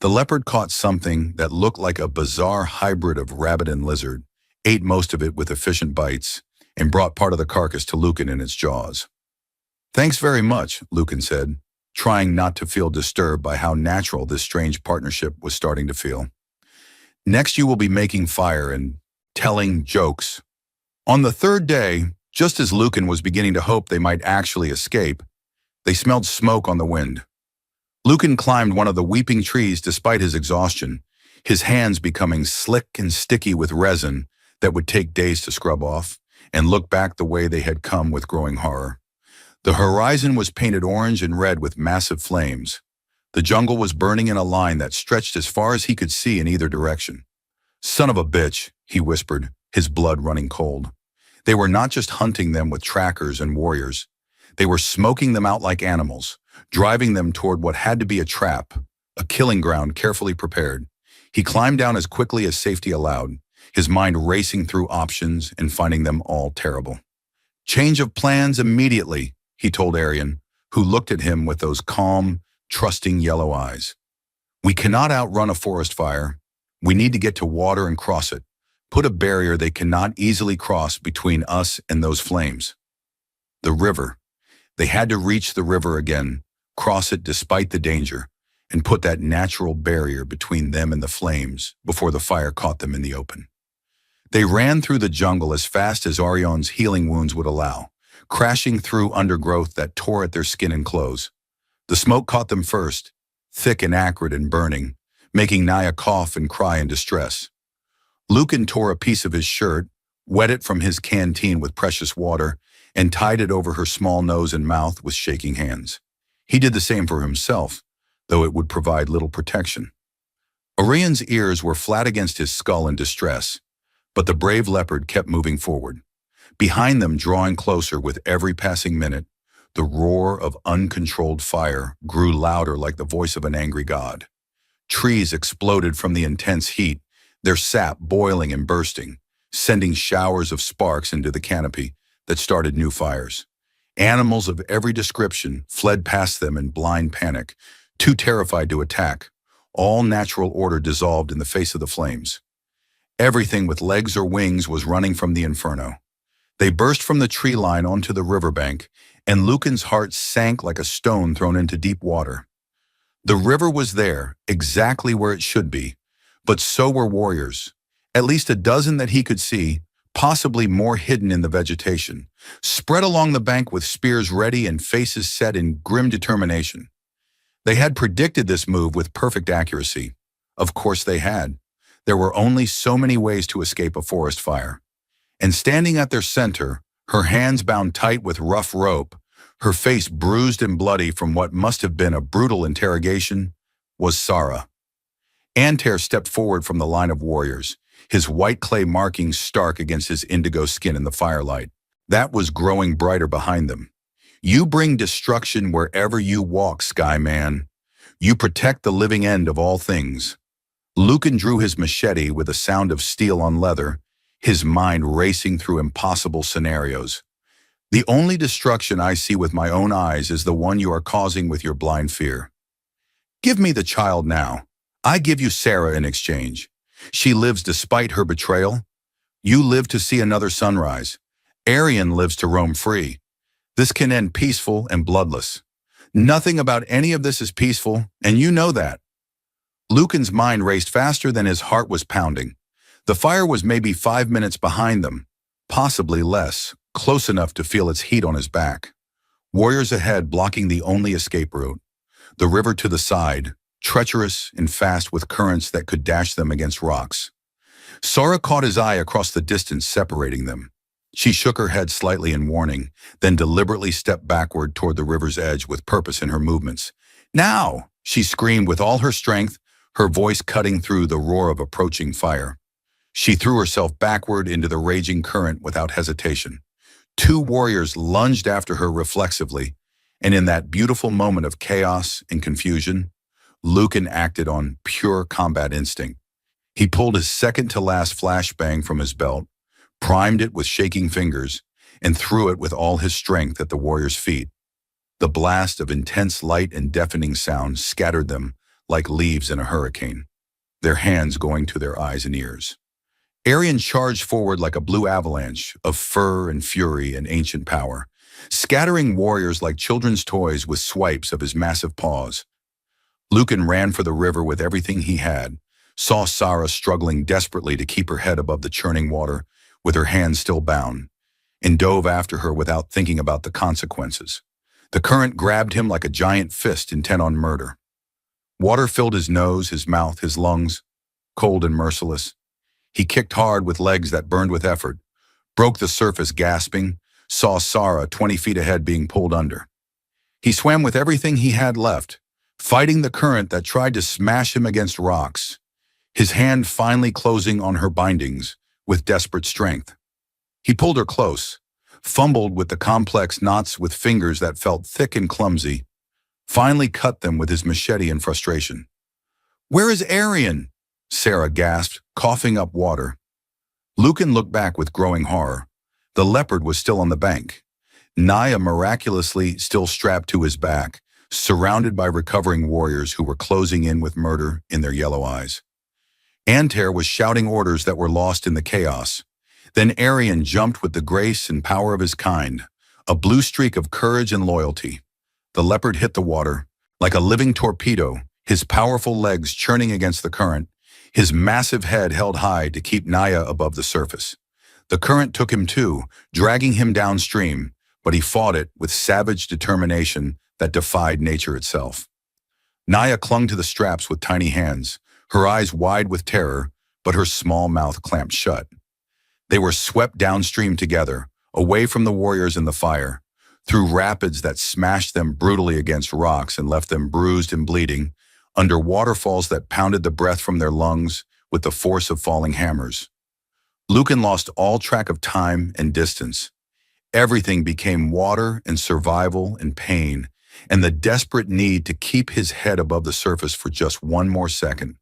The leopard caught something that looked like a bizarre hybrid of rabbit and lizard, ate most of it with efficient bites, and brought part of the carcass to Lucan in its jaws. "Thanks very much," Lucan said, trying not to feel disturbed by how natural this strange partnership was starting to feel. "Next you will be making fire and telling jokes." On the third day, just as Lucan was beginning to hope they might actually escape, they smelled smoke on the wind. Lucan climbed one of the weeping trees despite his exhaustion, his hands becoming slick and sticky with resin that would take days to scrub off, and looked back the way they had come with growing horror. The horizon was painted orange and red with massive flames. The jungle was burning in a line that stretched as far as he could see in either direction. "Son of a bitch," he whispered, his blood running cold. They were not just hunting them with trackers and warriors. They were smoking them out like animals, driving them toward what had to be a trap, a killing ground carefully prepared. He climbed down as quickly as safety allowed, his mind racing through options and finding them all terrible. "Change of plans immediately," he told Arian, who looked at him with those calm, trusting yellow eyes. "We cannot outrun a forest fire. We need to get to water and cross it. Put a barrier they cannot easily cross between us and those flames." The river. They had to reach the river again, cross it despite the danger, and put that natural barrier between them and the flames before the fire caught them in the open. They ran through the jungle as fast as Orion's healing wounds would allow, crashing through undergrowth that tore at their skin and clothes. The smoke caught them first, thick and acrid and burning, making Naya cough and cry in distress. Lucan tore a piece of his shirt, wet it from his canteen with precious water, and tied it over her small nose and mouth with shaking hands. He did the same for himself, though it would provide little protection. Orion's ears were flat against his skull in distress, but the brave leopard kept moving forward. Behind them, drawing closer with every passing minute, the roar of uncontrolled fire grew louder like the voice of an angry god. Trees exploded from the intense heat, their sap boiling and bursting, sending showers of sparks into the canopy that started new fires. Animals of every description fled past them in blind panic, too terrified to attack. All natural order dissolved in the face of the flames. Everything with legs or wings was running from the inferno. They burst from the tree line onto the riverbank, and Lucan's heart sank like a stone thrown into deep water. The river was there, exactly where it should be, but so were warriors, at least a dozen that he could see, possibly more hidden in the vegetation, spread along the bank with spears ready and faces set in grim determination. They had predicted this move with perfect accuracy. Of course they had. There were only so many ways to escape a forest fire. And standing at their center, her hands bound tight with rough rope, her face bruised and bloody from what must have been a brutal interrogation, was Sara. Antair stepped forward from the line of warriors, his white clay markings stark against his indigo skin in the firelight. That was growing brighter behind them. "You bring destruction wherever you walk, Sky Man. You protect the living end of all things." Lucan drew his machete with a sound of steel on leather, his mind racing through impossible scenarios. "The only destruction I see with my own eyes is the one you are causing with your blind fear. Give me the child now. I give you Sara in exchange. She lives despite her betrayal. You live to see another sunrise. Arian lives to roam free. This can end peaceful and bloodless. Nothing about any of this is peaceful, and you know that." Lucan's mind raced faster than his heart was pounding. The fire was maybe 5 minutes behind them, possibly less, close enough to feel its heat on his back. Warriors ahead blocking the only escape route. The river to the side, treacherous and fast with currents that could dash them against rocks. Sara caught his eye across the distance separating them. She shook her head slightly in warning, then deliberately stepped backward toward the river's edge with purpose in her movements. "Now!" she screamed with all her strength, her voice cutting through the roar of approaching fire. She threw herself backward into the raging current without hesitation. 2 warriors lunged after her reflexively, and in that beautiful moment of chaos and confusion, Lucan acted on pure combat instinct. He pulled his second-to-last flashbang from his belt, primed it with shaking fingers, and threw it with all his strength at the warrior's feet. The blast of intense light and deafening sound scattered them like leaves in a hurricane, their hands going to their eyes and ears. Arion charged forward like a blue avalanche of fur and fury and ancient power, scattering warriors like children's toys with swipes of his massive paws. Lucan ran for the river with everything he had, saw Sarah struggling desperately to keep her head above the churning water, with her hands still bound, and dove after her without thinking about the consequences. The current grabbed him like a giant fist intent on murder. Water filled his nose, his mouth, his lungs, cold and merciless. He kicked hard with legs that burned with effort, broke the surface gasping, saw Sarah 20 feet ahead being pulled under. He swam with everything he had left, fighting the current that tried to smash him against rocks, his hand finally closing on her bindings with desperate strength. He pulled her close, fumbled with the complex knots with fingers that felt thick and clumsy, finally cut them with his machete in frustration. "Where is Arion?" Sarah gasped, coughing up water. Lucan looked back with growing horror. The leopard was still on the bank, Naya miraculously still strapped to his back, surrounded by recovering warriors who were closing in with murder in their yellow eyes. Antair was shouting orders that were lost in the chaos. Then Arion jumped with the grace and power of his kind, a blue streak of courage and loyalty. The leopard hit the water, like a living torpedo, his powerful legs churning against the current, his massive head held high to keep Naya above the surface. The current took him too, dragging him downstream, but he fought it with savage determination that defied nature itself. Naya clung to the straps with tiny hands, her eyes wide with terror, but her small mouth clamped shut. They were swept downstream together, away from the warriors in the fire, through rapids that smashed them brutally against rocks and left them bruised and bleeding, under waterfalls that pounded the breath from their lungs with the force of falling hammers. Lucan lost all track of time and distance. Everything became water and survival and pain, and the desperate need to keep his head above the surface for just one more second.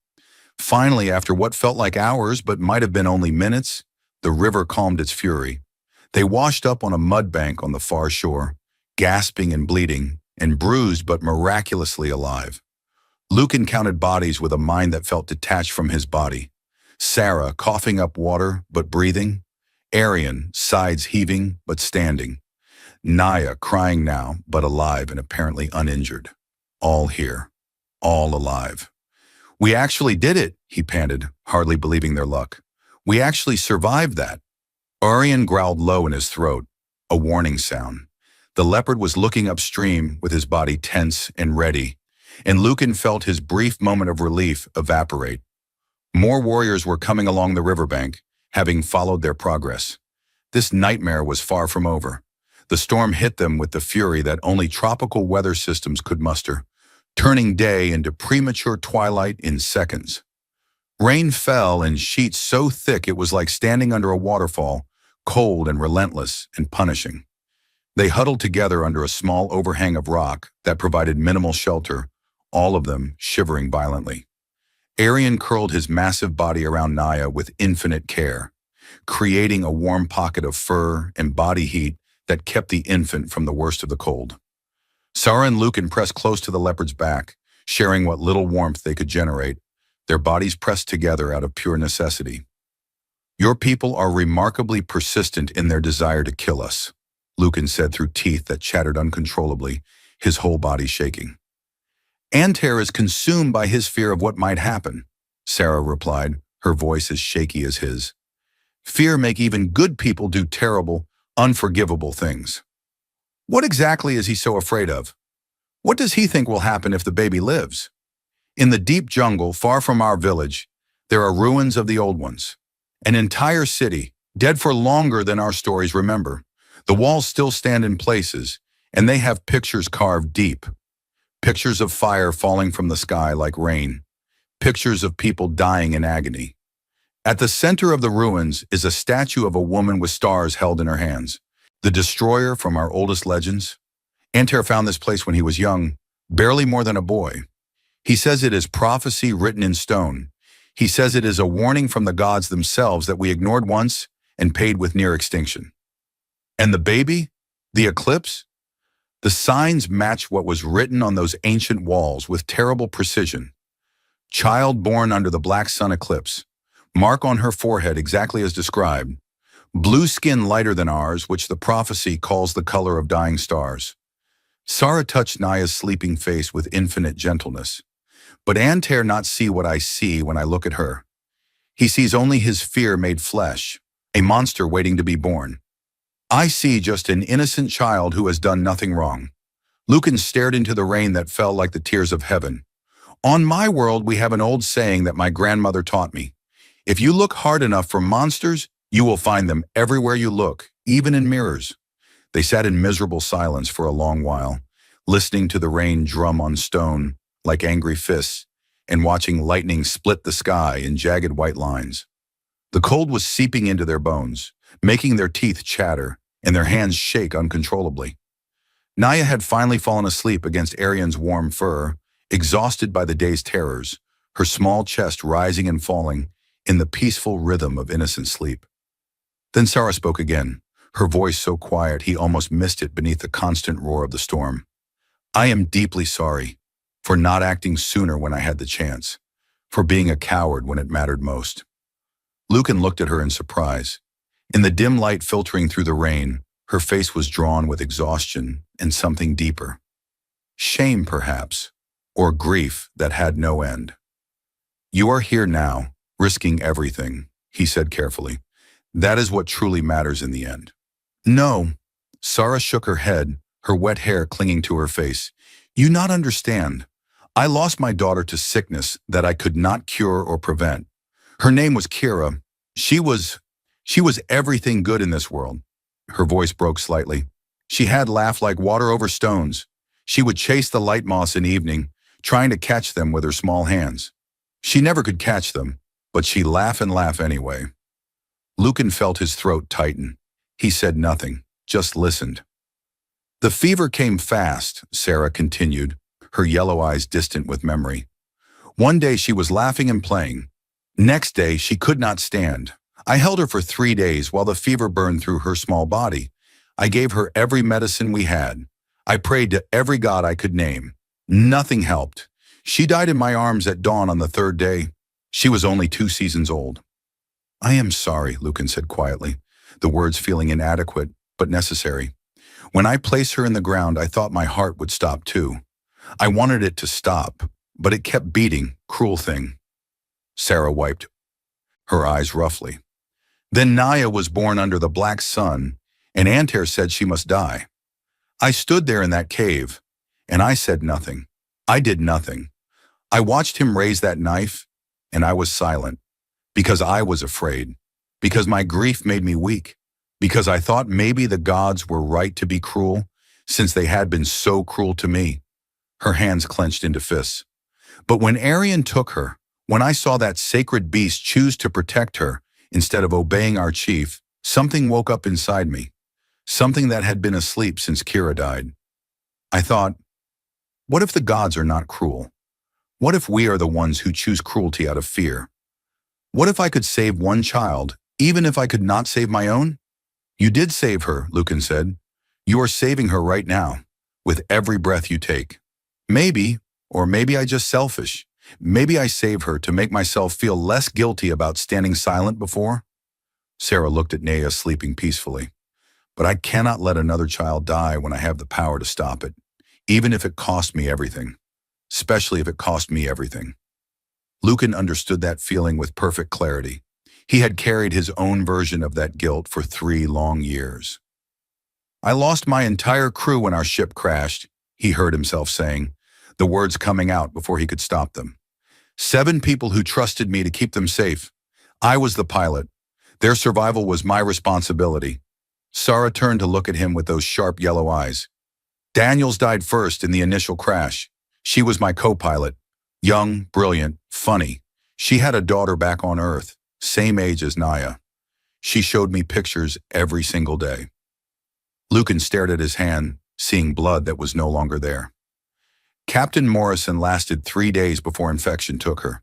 Finally, after what felt like hours but might have been only minutes, the river calmed its fury. They washed up on a mud bank on the far shore, gasping and bleeding, and bruised but miraculously alive. Lucan counted bodies with a mind that felt detached from his body. Sarah coughing up water but breathing. Arion, sides heaving but standing. Naya crying now but alive and apparently uninjured. All here. All alive. "We actually did it," he panted, hardly believing their luck. "We actually survived that." Arion growled low in his throat, a warning sound. The leopard was looking upstream with his body tense and ready, and Lucan felt his brief moment of relief evaporate. More warriors were coming along the riverbank, having followed their progress. This nightmare was far from over. The storm hit them with the fury that only tropical weather systems could muster, turning day into premature twilight in seconds. Rain fell in sheets so thick it was like standing under a waterfall, cold and relentless and punishing. They huddled together under a small overhang of rock that provided minimal shelter, all of them shivering violently. Arion curled his massive body around Naya with infinite care, creating a warm pocket of fur and body heat that kept the infant from the worst of the cold. Sarah and Lucan pressed close to the leopard's back, sharing what little warmth they could generate, their bodies pressed together out of pure necessity. "Your people are remarkably persistent in their desire to kill us," Lucan said through teeth that chattered uncontrollably, his whole body shaking. "Antair is consumed by his fear of what might happen," Sarah replied, her voice as shaky as his. "Fear make even good people do terrible, unforgivable things." "What exactly is he so afraid of? What does he think will happen if the baby lives?" "In the deep jungle, far from our village, there are ruins of the old ones. An entire city, dead for longer than our stories remember. The walls still stand in places, and they have pictures carved deep. Pictures of fire falling from the sky like rain. Pictures of people dying in agony. At the center of the ruins is a statue of a woman with stars held in her hands. The destroyer from our oldest legends. Antair found this place when he was young, barely more than a boy. He says it is prophecy written in stone. He says it is a warning from the gods themselves that we ignored once and paid with near extinction. And the baby? The eclipse? The signs match what was written on those ancient walls with terrible precision. Child born under the black sun eclipse. Mark on her forehead exactly as described. Blue skin lighter than ours, which the prophecy calls the color of dying stars. Sarah touched Naya's sleeping face with infinite gentleness. But Antair not see what I see when I look at her. He sees only his fear made flesh, a monster waiting to be born. I see just an innocent child who has done nothing wrong. Lucan stared into the rain that fell like the tears of heaven. On my world, we have an old saying that my grandmother taught me. If you look hard enough for monsters, you will find them everywhere you look, even in mirrors. They sat in miserable silence for a long while, listening to the rain drum on stone like angry fists, and watching lightning split the sky in jagged white lines. The cold was seeping into their bones, making their teeth chatter and their hands shake uncontrollably. Naya had finally fallen asleep against Arian's warm fur, exhausted by the day's terrors, her small chest rising and falling in the peaceful rhythm of innocent sleep. Then Sarah spoke again, her voice so quiet he almost missed it beneath the constant roar of the storm. I am deeply sorry for not acting sooner when I had the chance, for being a coward when it mattered most. Lucan looked at her in surprise. In the dim light filtering through the rain, her face was drawn with exhaustion and something deeper. Shame, perhaps, or grief that had no end. You are here now, risking everything, he said carefully. That is what truly matters in the end. No, Sarah shook her head, her wet hair clinging to her face. You not understand. I lost my daughter to sickness that I could not cure or prevent. Her name was Kira. She was everything good in this world. Her voice broke slightly. She had laughed like water over stones. She would chase the light moths in evening, trying to catch them with her small hands. She never could catch them, but she'd laugh and laugh anyway. Lucan felt his throat tighten. He said nothing, just listened. The fever came fast, Sarah continued, her yellow eyes distant with memory. One day she was laughing and playing. Next day she could not stand. I held her for 3 days while the fever burned through her small body. I gave her every medicine we had. I prayed to every god I could name. Nothing helped. She died in my arms at dawn on the 3rd day. She was only 2 seasons old. I am sorry, Lucan said quietly, the words feeling inadequate but necessary. When I placed her in the ground, I thought my heart would stop too. I wanted it to stop, but it kept beating, cruel thing. Sarah wiped her eyes roughly. Then Naya was born under the black sun, and Antair said she must die. I stood there in that cave, and I said nothing. I did nothing. I watched him raise that knife, and I was silent, because I was afraid, because my grief made me weak, because I thought maybe the gods were right to be cruel, since they had been so cruel to me. Her hands clenched into fists. But when Arian took her, when I saw that sacred beast choose to protect her instead of obeying our chief, something woke up inside me, something that had been asleep since Kira died. I thought, what if the gods are not cruel? What if we are the ones who choose cruelty out of fear? What if I could save one child, even if I could not save my own? You did save her, Lucan said. You are saving her right now, with every breath you take. Maybe, or maybe I just selfish. Maybe I save her to make myself feel less guilty about standing silent before. Sarah looked at Naya sleeping peacefully. But I cannot let another child die when I have the power to stop it, even if it cost me everything. Especially if it cost me everything. Lucan understood that feeling with perfect clarity. He had carried his own version of that guilt for 3 long years. I lost my entire crew when our ship crashed, he heard himself saying, the words coming out before he could stop them. 7 people who trusted me to keep them safe. I was the pilot. Their survival was my responsibility. Sarah turned to look at him with those sharp yellow eyes. Daniels died first in the initial crash. She was my co-pilot. Young, brilliant, funny. She had a daughter back on Earth, same age as Naya. She showed me pictures every single day. Lucan stared at his hand, seeing blood that was no longer there. Captain Morrison lasted 3 days before infection took her.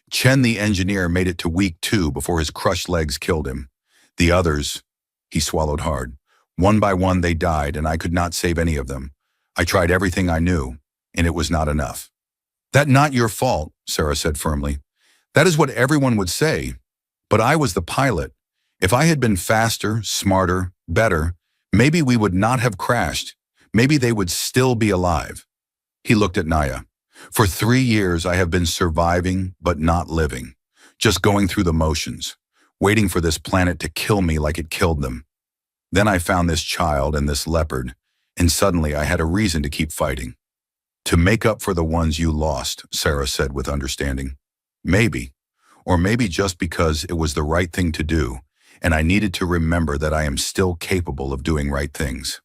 Chen the engineer made it to week 2 before his crushed legs killed him. The others, he swallowed hard. One by one they died, and I could not save any of them. I tried everything I knew, and it was not enough. That not your fault, Sarah said firmly. That is what everyone would say. But I was the pilot. If I had been faster, smarter, better, maybe we would not have crashed. Maybe they would still be alive. He looked at Naya. For 3 years, I have been surviving, but not living. Just going through the motions, waiting for this planet to kill me like it killed them. Then I found this child and this leopard, and suddenly I had a reason to keep fighting. To make up for the ones you lost, Sarah said with understanding. Maybe, or maybe just because it was the right thing to do, and I needed to remember that I am still capable of doing right things.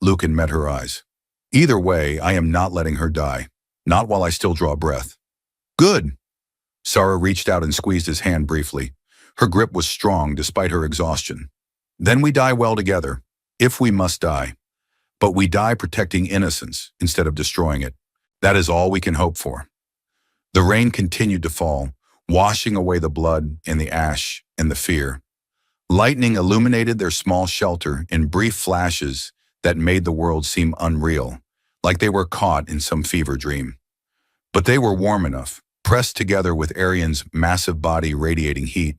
Lucan met her eyes. Either way, I am not letting her die. Not while I still draw breath. Good. Sarah reached out and squeezed his hand briefly. Her grip was strong despite her exhaustion. Then we die well together, if we must die. But we die protecting innocence instead of destroying it. That is all we can hope for. The rain continued to fall, washing away the blood and the ash and the fear. Lightning illuminated their small shelter in brief flashes that made the world seem unreal, like they were caught in some fever dream. But they were warm enough, pressed together with Arian's massive body radiating heat.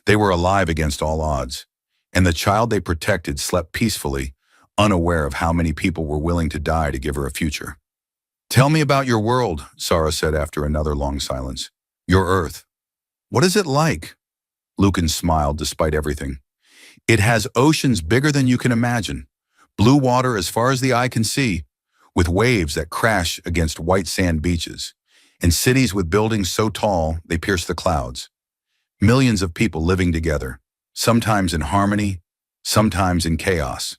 They were alive against all odds, and the child they protected slept peacefully, unaware of how many people were willing to die to give her a future. Tell me about your world, Sarah said after another long silence. Your Earth. What is it like? Lucan smiled despite everything. It has oceans bigger than you can imagine, blue water as far as the eye can see, with waves that crash against white sand beaches, and cities with buildings so tall they pierce the clouds. Millions of people living together, sometimes in harmony, sometimes in chaos.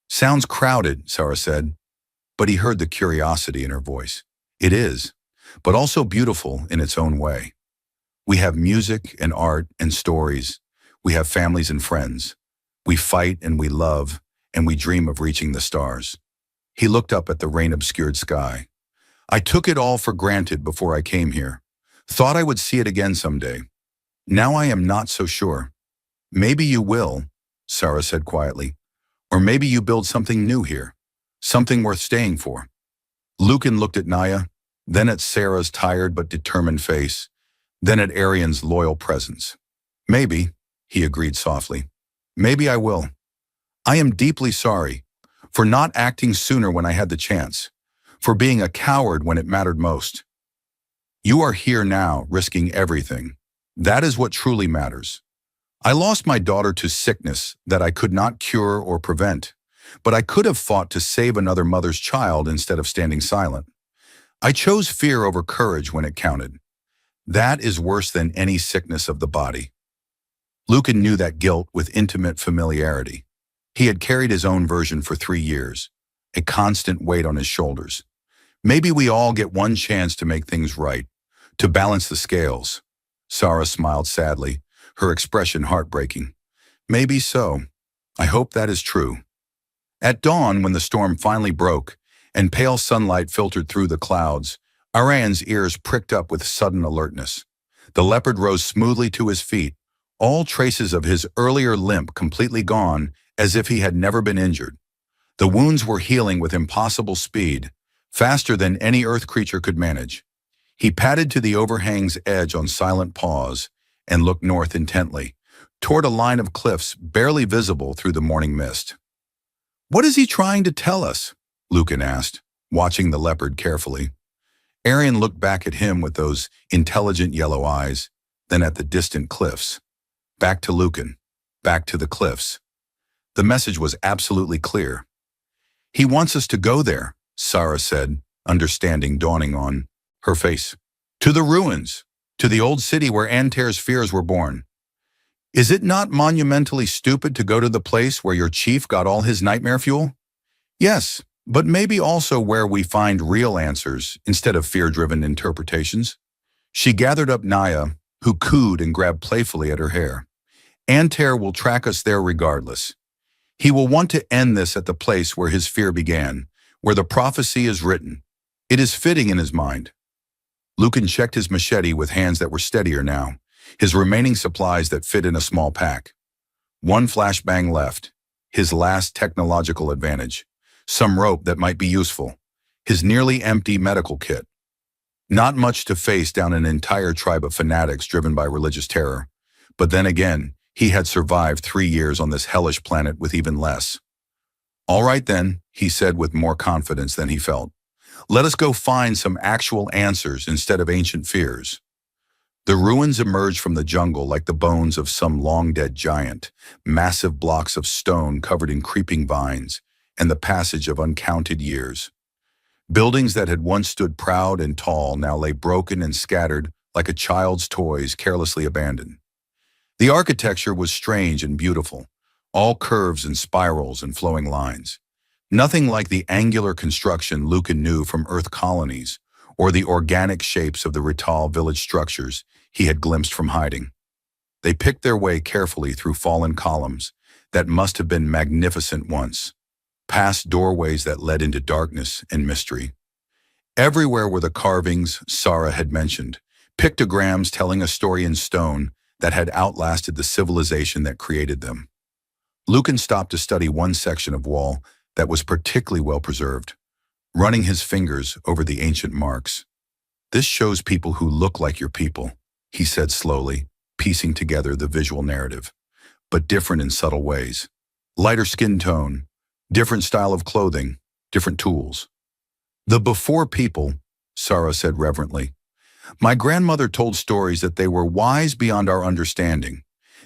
Sounds crowded, Sarah said, but he heard the curiosity in her voice. It is, but also beautiful in its own way. We have music and art and stories. We have families and friends. We fight and we love, and we dream of reaching the stars. He looked up at the rain-obscured sky. I took it all for granted before I came here. Thought I would see it again someday. Now I am not so sure. Maybe you will, Sarah said quietly. Or maybe you build something new here. Something worth staying for. Lucan looked at Naya, then at Sarah's tired but determined face, then at Arian's loyal presence. Maybe, he agreed softly. Maybe I will. I am deeply sorry for not acting sooner when I had the chance, for being a coward when it mattered most. You are here now, risking everything. That is what truly matters. I lost my daughter to sickness that I could not cure or prevent, but I could have fought to save another mother's child instead of standing silent. I chose fear over courage when it counted. That is worse than any sickness of the body. Lucan knew that guilt with intimate familiarity. He had carried his own version for 3 years, a constant weight on his shoulders. Maybe we all get one chance to make things right, to balance the scales. Sarah smiled sadly, her expression heartbreaking. Maybe so. I hope that is true. At dawn, when the storm finally broke and pale sunlight filtered through the clouds, Arian's ears pricked up with sudden alertness. The leopard rose smoothly to his feet, all traces of his earlier limp completely gone, as if he had never been injured. The wounds were healing with impossible speed, faster than any earth creature could manage. He padded to the overhang's edge on silent paws and looked north intently, toward a line of cliffs barely visible through the morning mist. What is he trying to tell us? Lucan asked, watching the leopard carefully. Arian looked back at him with those intelligent yellow eyes, then at the distant cliffs. Back to Lucan, back to the cliffs. The message was absolutely clear. He wants us to go there, Sarah said, understanding dawning on her face. To the ruins, to the old city where Antare's fears were born. Is it not monumentally stupid to go to the place where your chief got all his nightmare fuel? Yes, but maybe also where we find real answers instead of fear-driven interpretations. She gathered up Naya, who cooed and grabbed playfully at her hair. Antare will track us there regardless. He will want to end this at the place where his fear began, where the prophecy is written. It is fitting in his mind. Lucan checked his machete with hands that were steadier now, his remaining supplies that fit in a small pack. One flashbang left, his last technological advantage. Some rope that might be useful, his nearly empty medical kit. Not much to face down an entire tribe of fanatics driven by religious terror. But then again, he had survived 3 years on this hellish planet with even less. All right then, he said with more confidence than he felt. Let us go find some actual answers instead of ancient fears. The ruins emerged from the jungle like the bones of some long-dead giant, massive blocks of stone covered in creeping vines, and the passage of uncounted years. Buildings that had once stood proud and tall now lay broken and scattered like a child's toys carelessly abandoned. The architecture was strange and beautiful, all curves and spirals and flowing lines. Nothing like the angular construction Lucan knew from Earth colonies, or the organic shapes of the Rital village structures he had glimpsed from hiding. They picked their way carefully through fallen columns that must have been magnificent once, past doorways that led into darkness and mystery. Everywhere were the carvings Sarah had mentioned, pictograms telling a story in stone that had outlasted the civilization that created them. Lucan stopped to study one section of wall that was particularly well preserved, running his fingers over the ancient marks. This shows people who look like your people, he said slowly, piecing together the visual narrative, but different in subtle ways. Lighter skin tone, different style of clothing, different tools. The before people, Sarah said reverently. My grandmother told stories that they were wise beyond our understanding.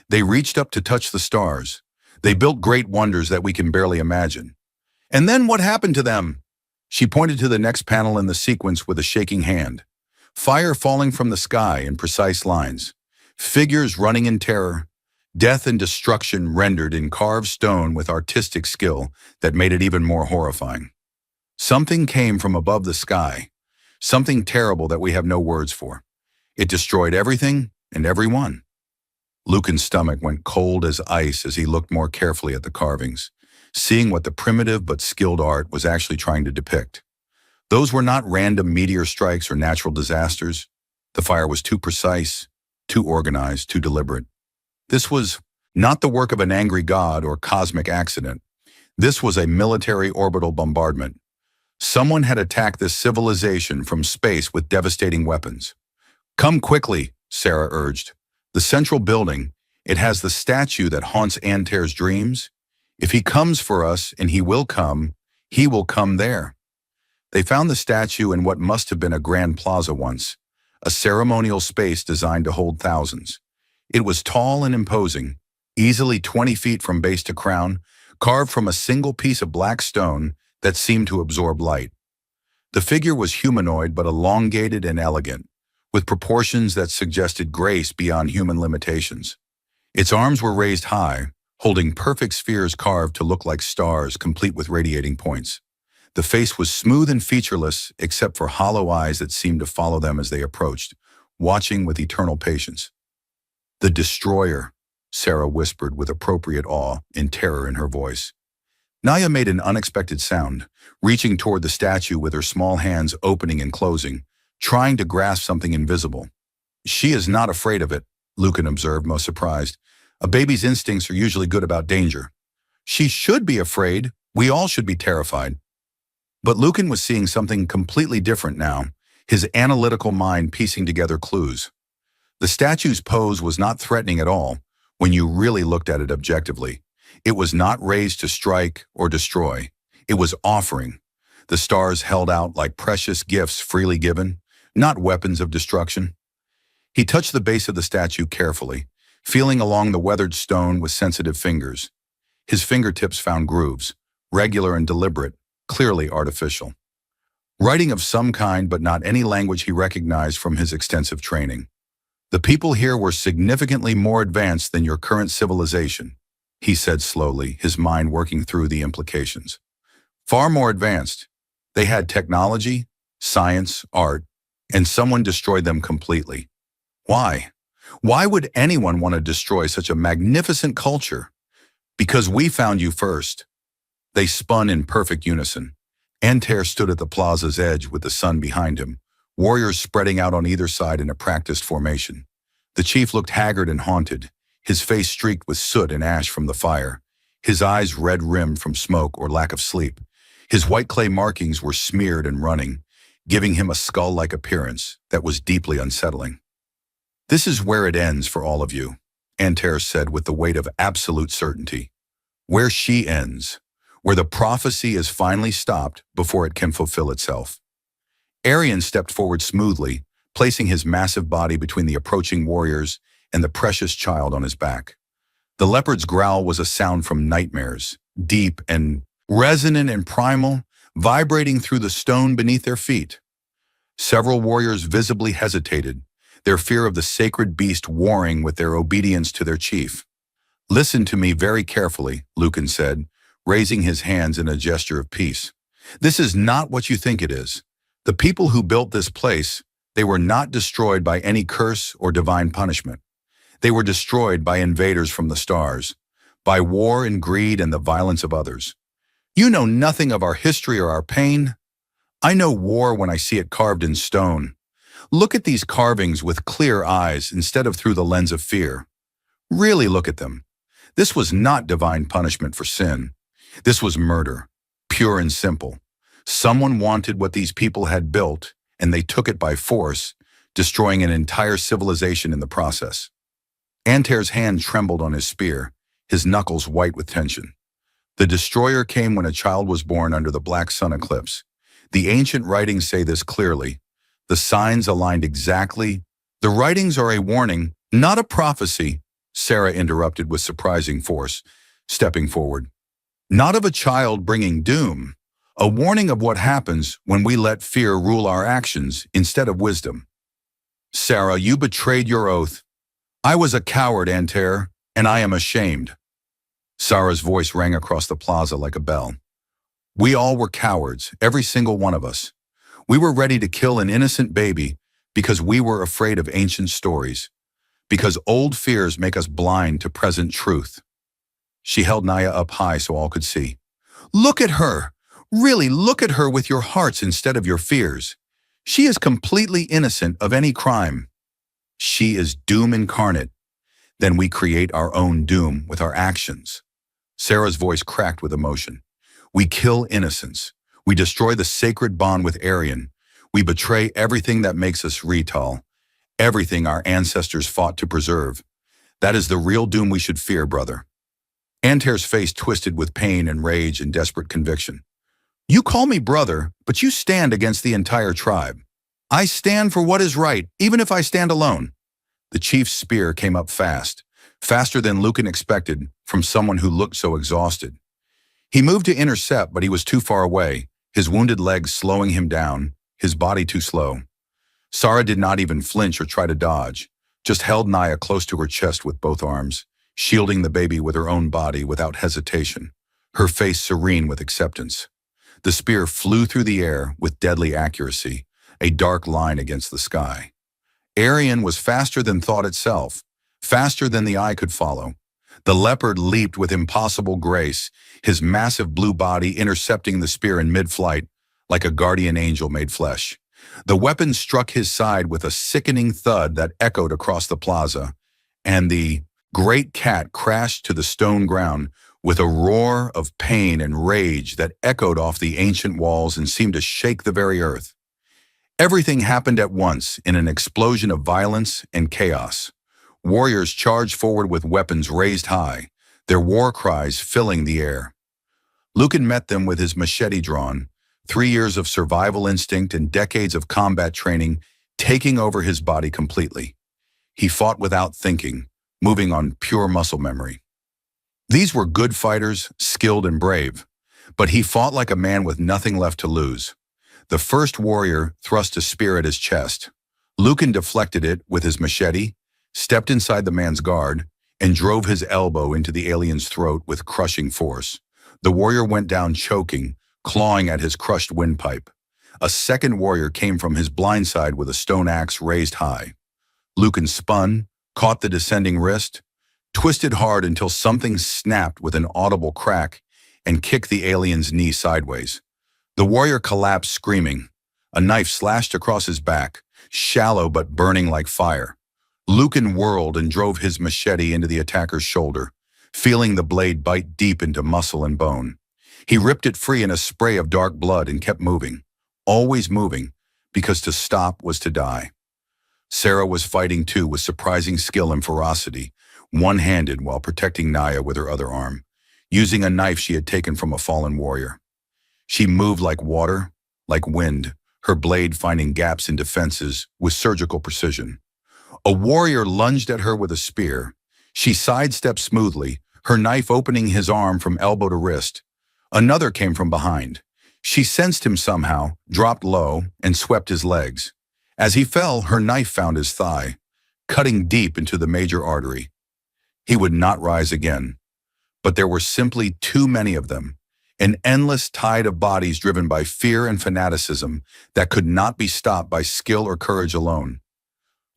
They reached up to touch the stars. They built great wonders that we can barely imagine. And then what happened to them? She pointed to the next panel in the sequence with a shaking hand. Fire falling from the sky in precise lines. Figures running in terror. Death and destruction rendered in carved stone with artistic skill that made it even more horrifying. Something came from above the sky. Something terrible that we have no words for. It destroyed everything and everyone. Lucan's stomach went cold as ice as he looked more carefully at the carvings, seeing what the primitive but skilled art was actually trying to depict. Those were not random meteor strikes or natural disasters. The fire was too precise, too organized, too deliberate. This was not the work of an angry god or cosmic accident. This was a military orbital bombardment. Someone had attacked this civilization from space with devastating weapons. Come quickly, Sarah urged. The central building, it has the statue that haunts Antair's dreams. If he comes for us, and he will come there. They found the statue in what must have been a grand plaza once, a ceremonial space designed to hold thousands. It was tall and imposing, easily 20 feet from base to crown, carved from a single piece of black stone that seemed to absorb light. The figure was humanoid but elongated and elegant, with proportions that suggested grace beyond human limitations. Its arms were raised high, holding perfect spheres carved to look like stars complete with radiating points. The face was smooth and featureless except for hollow eyes that seemed to follow them as they approached, watching with eternal patience. The destroyer, Sarah whispered with appropriate awe and terror in her voice. Naya made an unexpected sound, reaching toward the statue with her small hands opening and closing, trying to grasp something invisible. She is not afraid of it, Lucan observed, most surprised. A baby's instincts are usually good about danger. She should be afraid. We all should be terrified. But Lucan was seeing something completely different now, his analytical mind piecing together clues. The statue's pose was not threatening at all when you really looked at it objectively. It was not raised to strike or destroy. It was offering. The stars held out like precious gifts freely given, not weapons of destruction. He touched the base of the statue carefully, feeling along the weathered stone with sensitive fingers. His fingertips found grooves, regular and deliberate, clearly artificial. Writing of some kind, but not any language he recognized from his extensive training. The people here were significantly more advanced than your current civilization, he said slowly, his mind working through the implications. Far more advanced. They had technology, science, art, and someone destroyed them completely. Why? Why would anyone want to destroy such a magnificent culture? Because we found you first. They spun in perfect unison. Antair stood at the plaza's edge with the sun behind him, warriors spreading out on either side in a practiced formation. The chief looked haggard and haunted, his face streaked with soot and ash from the fire, his eyes red-rimmed from smoke or lack of sleep. His white clay markings were smeared and running, giving him a skull-like appearance that was deeply unsettling. "This is where it ends for all of you," Antares said with the weight of absolute certainty. "Where she ends, where the prophecy is finally stopped before it can fulfill itself." Arian stepped forward smoothly, placing his massive body between the approaching warriors and the precious child on his back. The leopard's growl was a sound from nightmares, deep and resonant and primal, vibrating through the stone beneath their feet. Several warriors visibly hesitated, their fear of the sacred beast warring with their obedience to their chief. "Listen to me very carefully," Lucan said, raising his hands in a gesture of peace. "This is not what you think it is. The people who built this place, they were not destroyed by any curse or divine punishment. They were destroyed by invaders from the stars, by war and greed and the violence of others. You know nothing of our history or our pain. I know war when I see it carved in stone. Look at these carvings with clear eyes instead of through the lens of fear. Really look at them. This was not divine punishment for sin. This was murder, pure and simple. Someone wanted what these people had built, and they took it by force, destroying an entire civilization in the process." Antare's hand trembled on his spear, his knuckles white with tension. "The destroyer came when a child was born under the black sun eclipse. The ancient writings say this clearly. The signs aligned exactly. The writings are a warning, not a prophecy," Sarah interrupted with surprising force, stepping forward. "Not of a child bringing doom. A warning of what happens when we let fear rule our actions instead of wisdom." "Sarah, you betrayed your oath." "I was a coward, Antare, and I am ashamed." Sarah's voice rang across the plaza like a bell. "We all were cowards, every single one of us. We were ready to kill an innocent baby because we were afraid of ancient stories, because old fears make us blind to present truth." She held Naya up high so all could see. "Look at her! Really look at her with your hearts instead of your fears. She is completely innocent of any crime. She is doom incarnate. Then we create our own doom with our actions." Sarah's voice cracked with emotion. "We kill innocence. We destroy the sacred bond with Arian. We betray everything that makes us Rital, everything our ancestors fought to preserve. That is the real doom we should fear, brother." Antare's face twisted with pain and rage and desperate conviction. "You call me brother, but you stand against the entire tribe. I stand for what is right, even if I stand alone." The chief's spear came up fast, faster than Lucan expected from someone who looked so exhausted. He moved to intercept, but he was too far away, his wounded legs slowing him down, his body too slow. Sarah did not even flinch or try to dodge, just held Naya close to her chest with both arms, shielding the baby with her own body without hesitation, her face serene with acceptance. The spear flew through the air with deadly accuracy, a dark line against the sky. Arian was faster than thought itself, faster than the eye could follow. The leopard leaped with impossible grace, his massive blue body intercepting the spear in mid-flight like a guardian angel made flesh. The weapon struck his side with a sickening thud that echoed across the plaza, and the great cat crashed to the stone ground with a roar of pain and rage that echoed off the ancient walls and seemed to shake the very earth. Everything happened at once in an explosion of violence and chaos. Warriors charged forward with weapons raised high, their war cries filling the air. Lucan met them with his machete drawn, 3 years of survival instinct and decades of combat training taking over his body completely. He fought without thinking, moving on pure muscle memory. These were good fighters, skilled and brave, but he fought like a man with nothing left to lose. The first warrior thrust a spear at his chest. Lucan deflected it with his machete, stepped inside the man's guard, and drove his elbow into the alien's throat with crushing force. The warrior went down choking, clawing at his crushed windpipe. A second warrior came from his blind side with a stone axe raised high. Lucan spun, caught the descending wrist, twisted hard until something snapped with an audible crack, and kicked the alien's knee sideways. The warrior collapsed screaming. A knife slashed across his back, shallow but burning like fire. Lucan whirled and drove his machete into the attacker's shoulder, feeling the blade bite deep into muscle and bone. He ripped it free in a spray of dark blood and kept moving, always moving, because to stop was to die. Sarah was fighting too with surprising skill and ferocity, one-handed while protecting Naya with her other arm, using a knife she had taken from a fallen warrior. She moved like water, like wind, her blade finding gaps in defenses with surgical precision. A warrior lunged at her with a spear. She sidestepped smoothly, her knife opening his arm from elbow to wrist. Another came from behind. She sensed him somehow, dropped low, and swept his legs. As he fell, her knife found his thigh, cutting deep into the major artery. He would not rise again. But there were simply too many of them, an endless tide of bodies driven by fear and fanaticism that could not be stopped by skill or courage alone.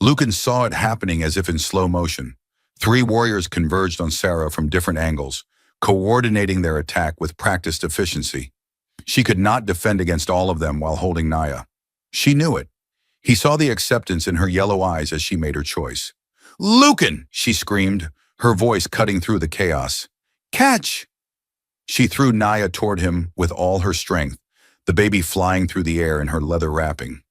Lucan saw it happening as if in slow motion. 3 warriors converged on Sarah from different angles, coordinating their attack with practiced efficiency. She could not defend against all of them while holding Naya. She knew it. He saw the acceptance in her yellow eyes as she made her choice. "Lucan!" she screamed, her voice cutting through the chaos. "Catch!" She threw Naya toward him with all her strength, the baby flying through the air in her leather wrapping.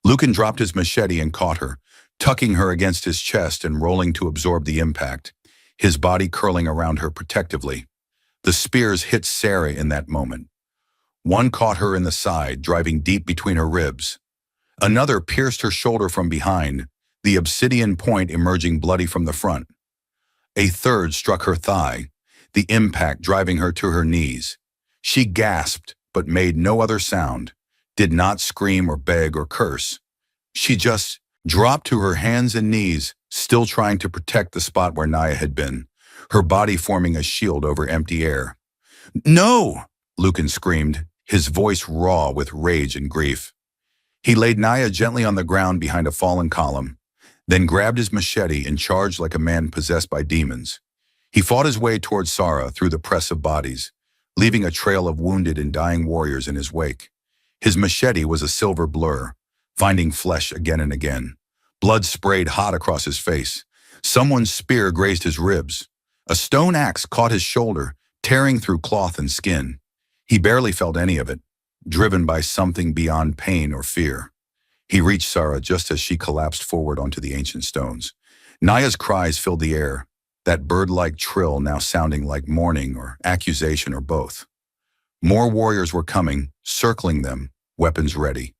Lucan dropped his machete and caught her, tucking her against his chest and rolling to absorb the impact, his body curling around her protectively. The spears hit Sarah in that moment. One caught her in the side, driving deep between her ribs. Another pierced her shoulder from behind, the obsidian point emerging bloody from the front. A third struck her thigh, the impact driving her to her knees. She gasped, but made no other sound, did not scream or beg or curse. She just dropped to her hands and knees, still trying to protect the spot where Naya had been, her body forming a shield over empty air. "No!" Lucan screamed, his voice raw with rage and grief. He laid Naya gently on the ground behind a fallen column, then grabbed his machete and charged like a man possessed by demons. He fought his way towards Sarah through the press of bodies, leaving a trail of wounded and dying warriors in his wake. His machete was a silver blur, finding flesh again and again. Blood sprayed hot across his face. Someone's spear grazed his ribs. A stone axe caught his shoulder, tearing through cloth and skin. He barely felt any of it, driven by something beyond pain or fear. He reached Sarah just as she collapsed forward onto the ancient stones. Naya's cries filled the air, that bird-like trill now sounding like mourning or accusation or both. More warriors were coming, circling them, weapons ready.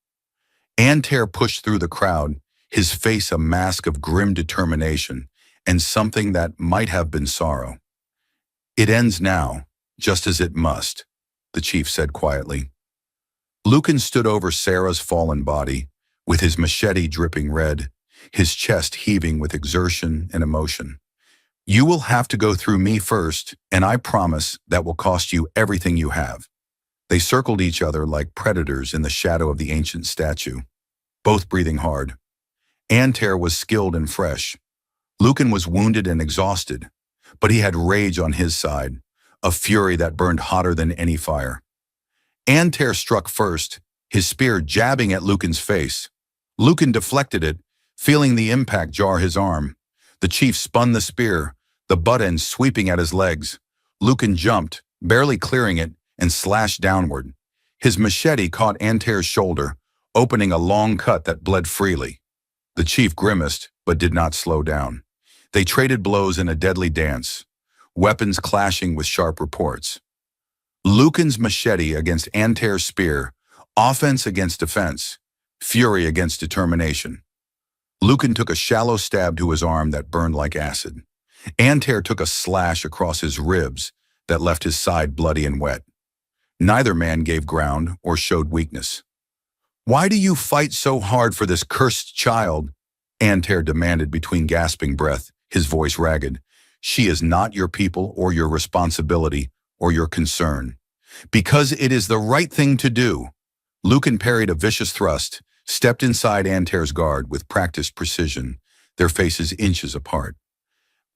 Antair pushed through the crowd, his face a mask of grim determination and something that might have been sorrow. "It ends now, just as it must," the chief said quietly. Lucan stood over Sarah's fallen body, with his machete dripping red, his chest heaving with exertion and emotion. "You will have to go through me first, and I promise that will cost you everything you have." They circled each other like predators in the shadow of the ancient statue, both breathing hard. Antair was skilled and fresh. Lucan was wounded and exhausted, but he had rage on his side, a fury that burned hotter than any fire. Antair struck first, his spear jabbing at Lucan's face. Lucan deflected it, feeling the impact jar his arm. The chief spun the spear, the butt end sweeping at his legs. Lucan jumped, barely clearing it, and slashed downward. His machete caught Antair's shoulder, opening a long cut that bled freely. The chief grimaced, but did not slow down. They traded blows in a deadly dance, weapons clashing with sharp reports. Lucan's machete against Antair's spear, offense against defense, fury against determination. Lucan took a shallow stab to his arm that burned like acid. Antair took a slash across his ribs that left his side bloody and wet. Neither man gave ground or showed weakness. "Why do you fight so hard for this cursed child?" Antair demanded between gasping breath, his voice ragged. "She is not your people or your responsibility or your concern. Because it is the right thing to do." Lucan parried a vicious thrust, stepped inside Antair's guard with practiced precision, their faces inches apart.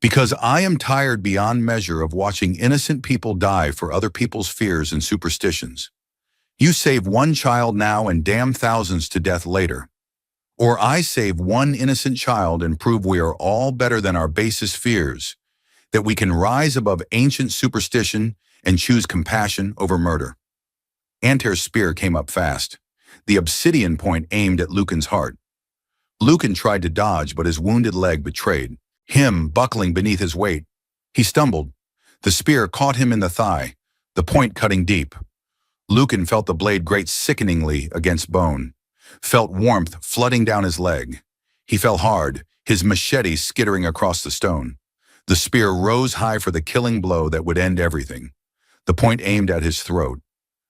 "Because I am tired beyond measure of watching innocent people die for other people's fears and superstitions. You save one child now and damn thousands to death later. Or I save one innocent child and prove we are all better than our basest fears, that we can rise above ancient superstition and choose compassion over murder." Antair's spear came up fast. the obsidian point aimed at Lucan's heart. Lucan tried to dodge, but his wounded leg betrayed him, buckling beneath his weight. He stumbled. The spear caught him in the thigh, the point cutting deep. Lucan felt the blade grate sickeningly against bone, felt warmth flooding down his leg. He fell hard, his machete skittering across the stone. The spear rose high for the killing blow that would end everything. The point aimed at his throat.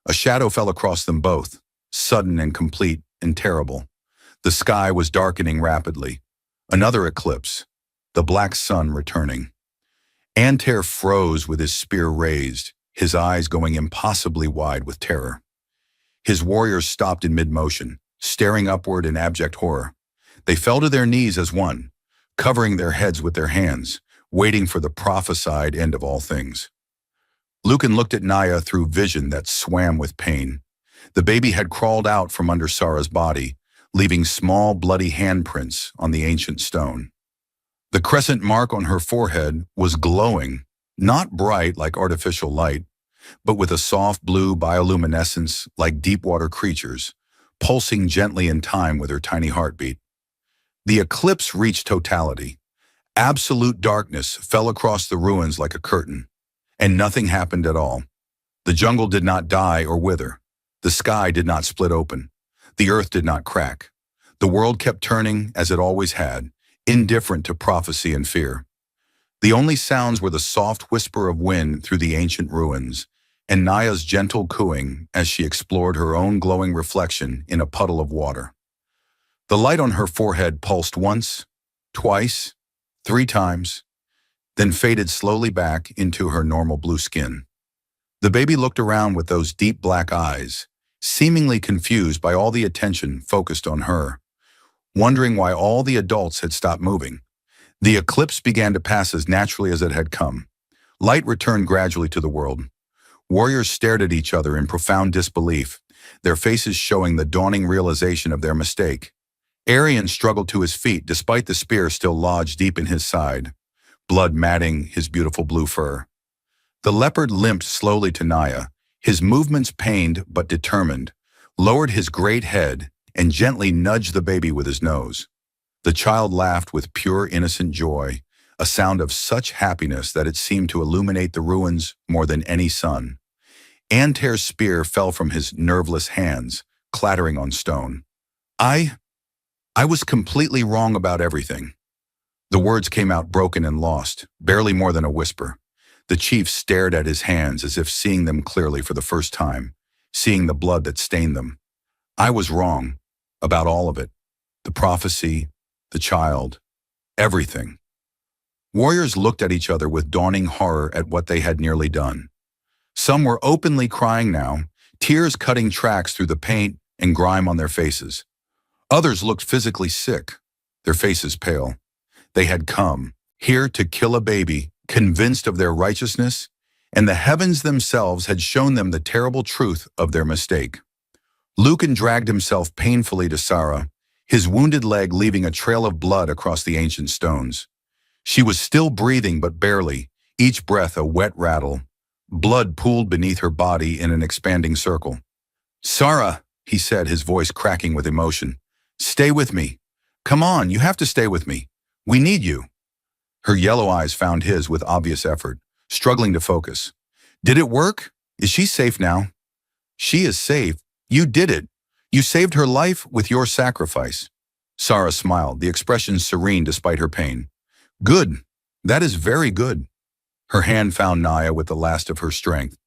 A shadow fell across them both, sudden and complete and terrible. The sky was darkening rapidly. Another eclipse, the black sun returning. Antair froze with his spear raised, his eyes going impossibly wide with terror. His warriors stopped in mid-motion, staring upward in abject horror. They fell to their knees as one, covering their heads with their hands, waiting for the prophesied end of all things. Lucan looked at Naya through vision that swam with pain. The baby had crawled out from under Sara's body, leaving small bloody handprints on the ancient stone. The crescent mark on her forehead was glowing, not bright like artificial light, but with a soft blue bioluminescence like deep-water creatures, pulsing gently in time with her tiny heartbeat. The eclipse reached totality. Absolute darkness fell across the ruins like a curtain, and nothing happened at all. The jungle did not die or wither. The sky did not split open. The earth did not crack. The world kept turning as it always had, indifferent to prophecy and fear. The only sounds were the soft whisper of wind through the ancient ruins, and Naya's gentle cooing as she explored her own glowing reflection in a puddle of water. The light on her forehead pulsed once, twice, 3 times, then faded slowly back into her normal blue skin. The baby looked around with those deep black eyes, seemingly confused by all the attention focused on her, wondering why all the adults had stopped moving. The eclipse began to pass as naturally as it had come. Light returned gradually to the world. Warriors stared at each other in profound disbelief, their faces showing the dawning realization of their mistake. Arian struggled to his feet despite the spear still lodged deep in his side, blood matting his beautiful blue fur. The leopard limped slowly to Naya, his movements pained but determined, lowered his great head, and gently nudged the baby with his nose. The child laughed with pure innocent joy, a sound of such happiness that it seemed to illuminate the ruins more than any sun. Antair's spear fell from his nerveless hands, clattering on stone. I was completely wrong about everything. The words came out broken and lost, barely more than a whisper. The chief stared at his hands as if seeing them clearly for the first time, seeing the blood that stained them. I was wrong about all of it. The prophecy, the child, everything. Warriors looked at each other with dawning horror at what they had nearly done. Some were openly crying now, tears cutting tracks through the paint and grime on their faces. Others looked physically sick, their faces pale. They had come here to kill a baby, convinced of their righteousness, and the heavens themselves had shown them the terrible truth of their mistake. Lucan dragged himself painfully to Sara, his wounded leg leaving a trail of blood across the ancient stones. She was still breathing but barely, each breath a wet rattle. Blood pooled beneath her body in an expanding circle. "Sara," he said, his voice cracking with emotion. "Stay with me. Come on, you have to stay with me. We need you." Her yellow eyes found his with obvious effort, struggling to focus. "Did it work? Is she safe now?" "She is safe. You did it. You saved her life with your sacrifice." Sara smiled, the expression serene despite her pain. "Good. That is very good." Her hand found Naya with the last of her strength,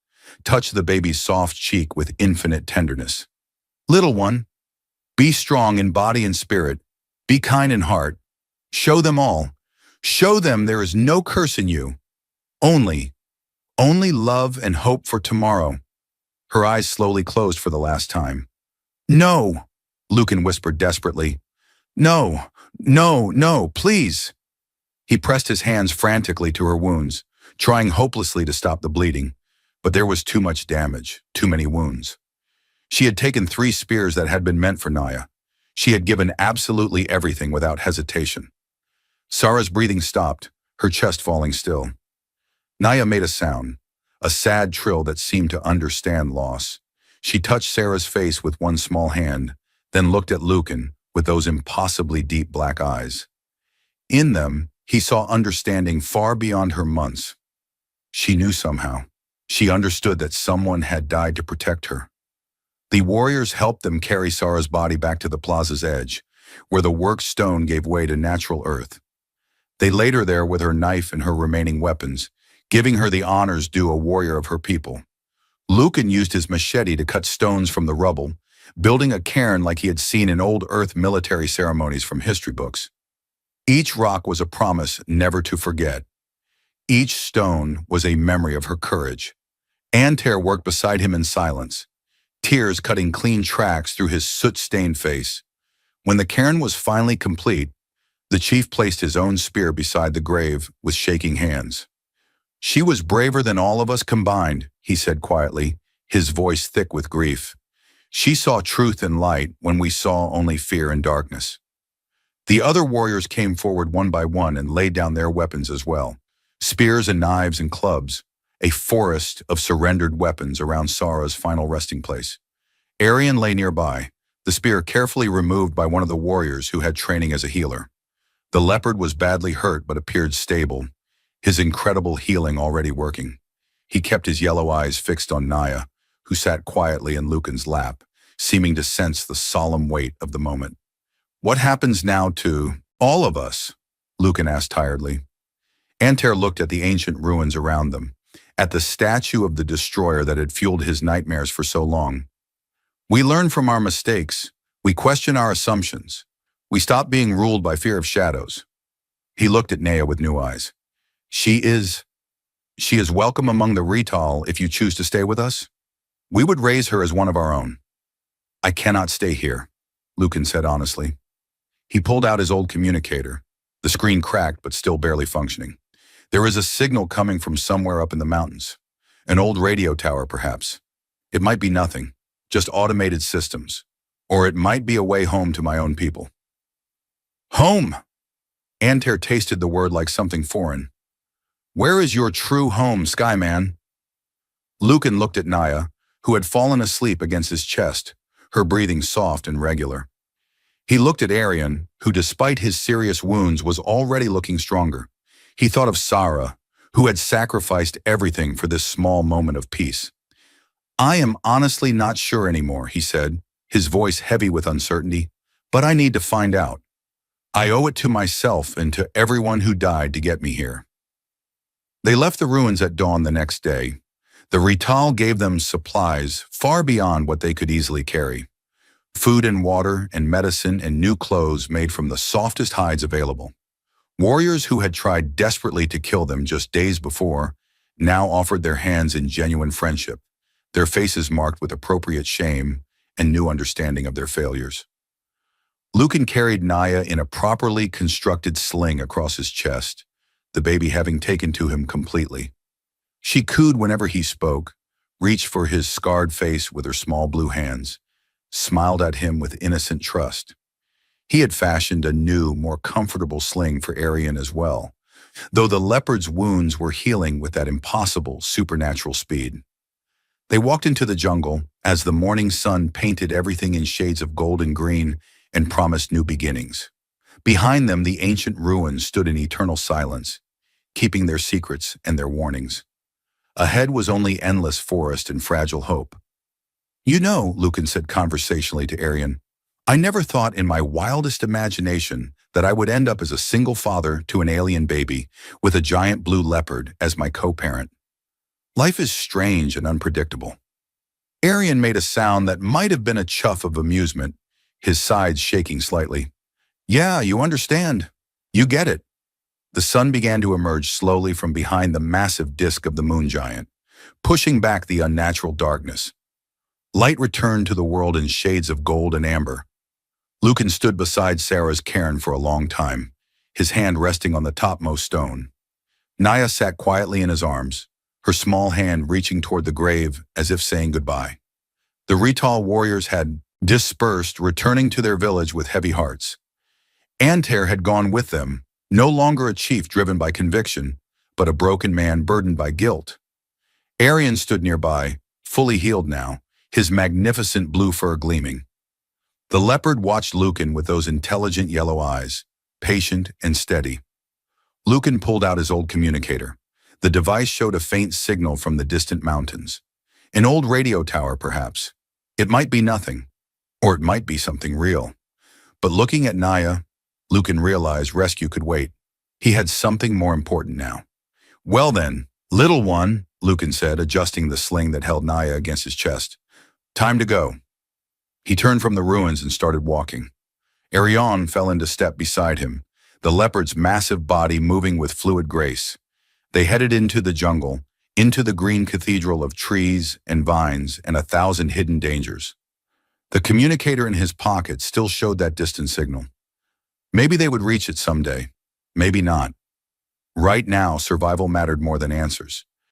touched the baby's soft cheek with infinite tenderness. "Little one, be strong in body and spirit. Be kind in heart. Show them all. Show them there is no curse in you. Only love and hope for tomorrow." Her eyes slowly closed for the last time. "No," Lucan whispered desperately. "No, no, no, please." He pressed his hands frantically to her wounds, trying hopelessly to stop the bleeding, but there was too much damage, too many wounds. She had taken 3 spears that had been meant for Naya. She had given absolutely everything without hesitation. Sara's breathing stopped, her chest falling still. Naya made a sound, a sad trill that seemed to understand loss. She touched Sarah's face with one small hand, then looked at Lucan with those impossibly deep black eyes. In them, he saw understanding far beyond her months. She knew somehow. She understood that someone had died to protect her. The warriors helped them carry Sarah's body back to the plaza's edge, where the worked stone gave way to natural earth. They laid her there with her knife and her remaining weapons, giving her the honors due a warrior of her people. Lucan used his machete to cut stones from the rubble, building a cairn like he had seen in old Earth military ceremonies from history books. Each rock was a promise never to forget. Each stone was a memory of her courage. Antair worked beside him in silence, tears cutting clean tracks through his soot-stained face. When the cairn was finally complete, the chief placed his own spear beside the grave with shaking hands. "She was braver than all of us combined," he said quietly, his voice thick with grief. "She saw truth and light when we saw only fear and darkness." The other warriors came forward one by one and laid down their weapons as well. Spears and knives and clubs, a forest of surrendered weapons around Sarah's final resting place. Arian lay nearby, the spear carefully removed by one of the warriors who had training as a healer. The leopard was badly hurt but appeared stable, his incredible healing already working. He kept his yellow eyes fixed on Naya, who sat quietly in Lucan's lap, seeming to sense the solemn weight of the moment. "What happens now to all of us?" Lucan asked tiredly. Antair looked at the ancient ruins around them, at the statue of the destroyer that had fueled his nightmares for so long. "We learn from our mistakes. We question our assumptions. We stop being ruled by fear of shadows." He looked at Naya with new eyes. She is welcome among the Rital if you choose to stay with us. We would raise her as one of our own." "I cannot stay here," Lucan said honestly. He pulled out his old communicator, the screen cracked but still barely functioning. "There is a signal coming from somewhere up in the mountains. An old radio tower, perhaps. It might be nothing, just automated systems. Or it might be a way home to my own people." "Home!" Antair tasted the word like something foreign. "Where is your true home, Skyman?" Lucan looked at Naya, who had fallen asleep against his chest, her breathing soft and regular. He looked at Arian, who despite his serious wounds was already looking stronger. He thought of Sarah, who had sacrificed everything for this small moment of peace. "I am honestly not sure anymore," he said, his voice heavy with uncertainty, "but I need to find out. I owe it to myself and to everyone who died to get me here." They left the ruins at dawn the next day. The Rital gave them supplies far beyond what they could easily carry. Food and water and medicine and new clothes made from the softest hides available. Warriors who had tried desperately to kill them just days before now offered their hands in genuine friendship, their faces marked with appropriate shame and new understanding of their failures. Lucan carried Naya in a properly constructed sling across his chest, the baby having taken to him completely. She cooed whenever he spoke, reached for his scarred face with her small blue hands, smiled at him with innocent trust. He had fashioned a new, more comfortable sling for Arian as well, though the leopard's wounds were healing with that impossible, supernatural speed. They walked into the jungle as the morning sun painted everything in shades of gold and green and promised new beginnings. Behind them, the ancient ruins stood in eternal silence, keeping their secrets and their warnings. Ahead was only endless forest and fragile hope. "You know," Lucan said conversationally to Arian, "I never thought in my wildest imagination that I would end up as a single father to an alien baby with a giant blue leopard as my co-parent. Life is strange and unpredictable." Arian made a sound that might have been a chuff of amusement, his sides shaking slightly. "Yeah, you understand. You get it." The sun began to emerge slowly from behind the massive disk of the moon giant, pushing back the unnatural darkness. Light returned to the world in shades of gold and amber. Lucan stood beside Sarah's cairn for a long time, his hand resting on the topmost stone. Naya sat quietly in his arms, her small hand reaching toward the grave as if saying goodbye. The Rital warriors had dispersed, returning to their village with heavy hearts. Antair had gone with them, no longer a chief driven by conviction, but a broken man burdened by guilt. Arian stood nearby, fully healed now, his magnificent blue fur gleaming. The leopard watched Lucan with those intelligent yellow eyes, patient and steady. Lucan pulled out his old communicator. The device showed a faint signal from the distant mountains. An old radio tower, perhaps. It might be nothing, or it might be something real. But looking at Naya, Lucan realized rescue could wait. He had something more important now. "Well then, little one," Lucan said, adjusting the sling that held Naya against his chest. "Time to go." He turned from the ruins and started walking. Arion fell into step beside him, the leopard's massive body moving with fluid grace. They headed into the jungle, into the green cathedral of trees and vines and 1,000 hidden dangers. The communicator in his pocket still showed that distant signal. Maybe they would reach it someday. Maybe not. Right now, survival mattered more than answers.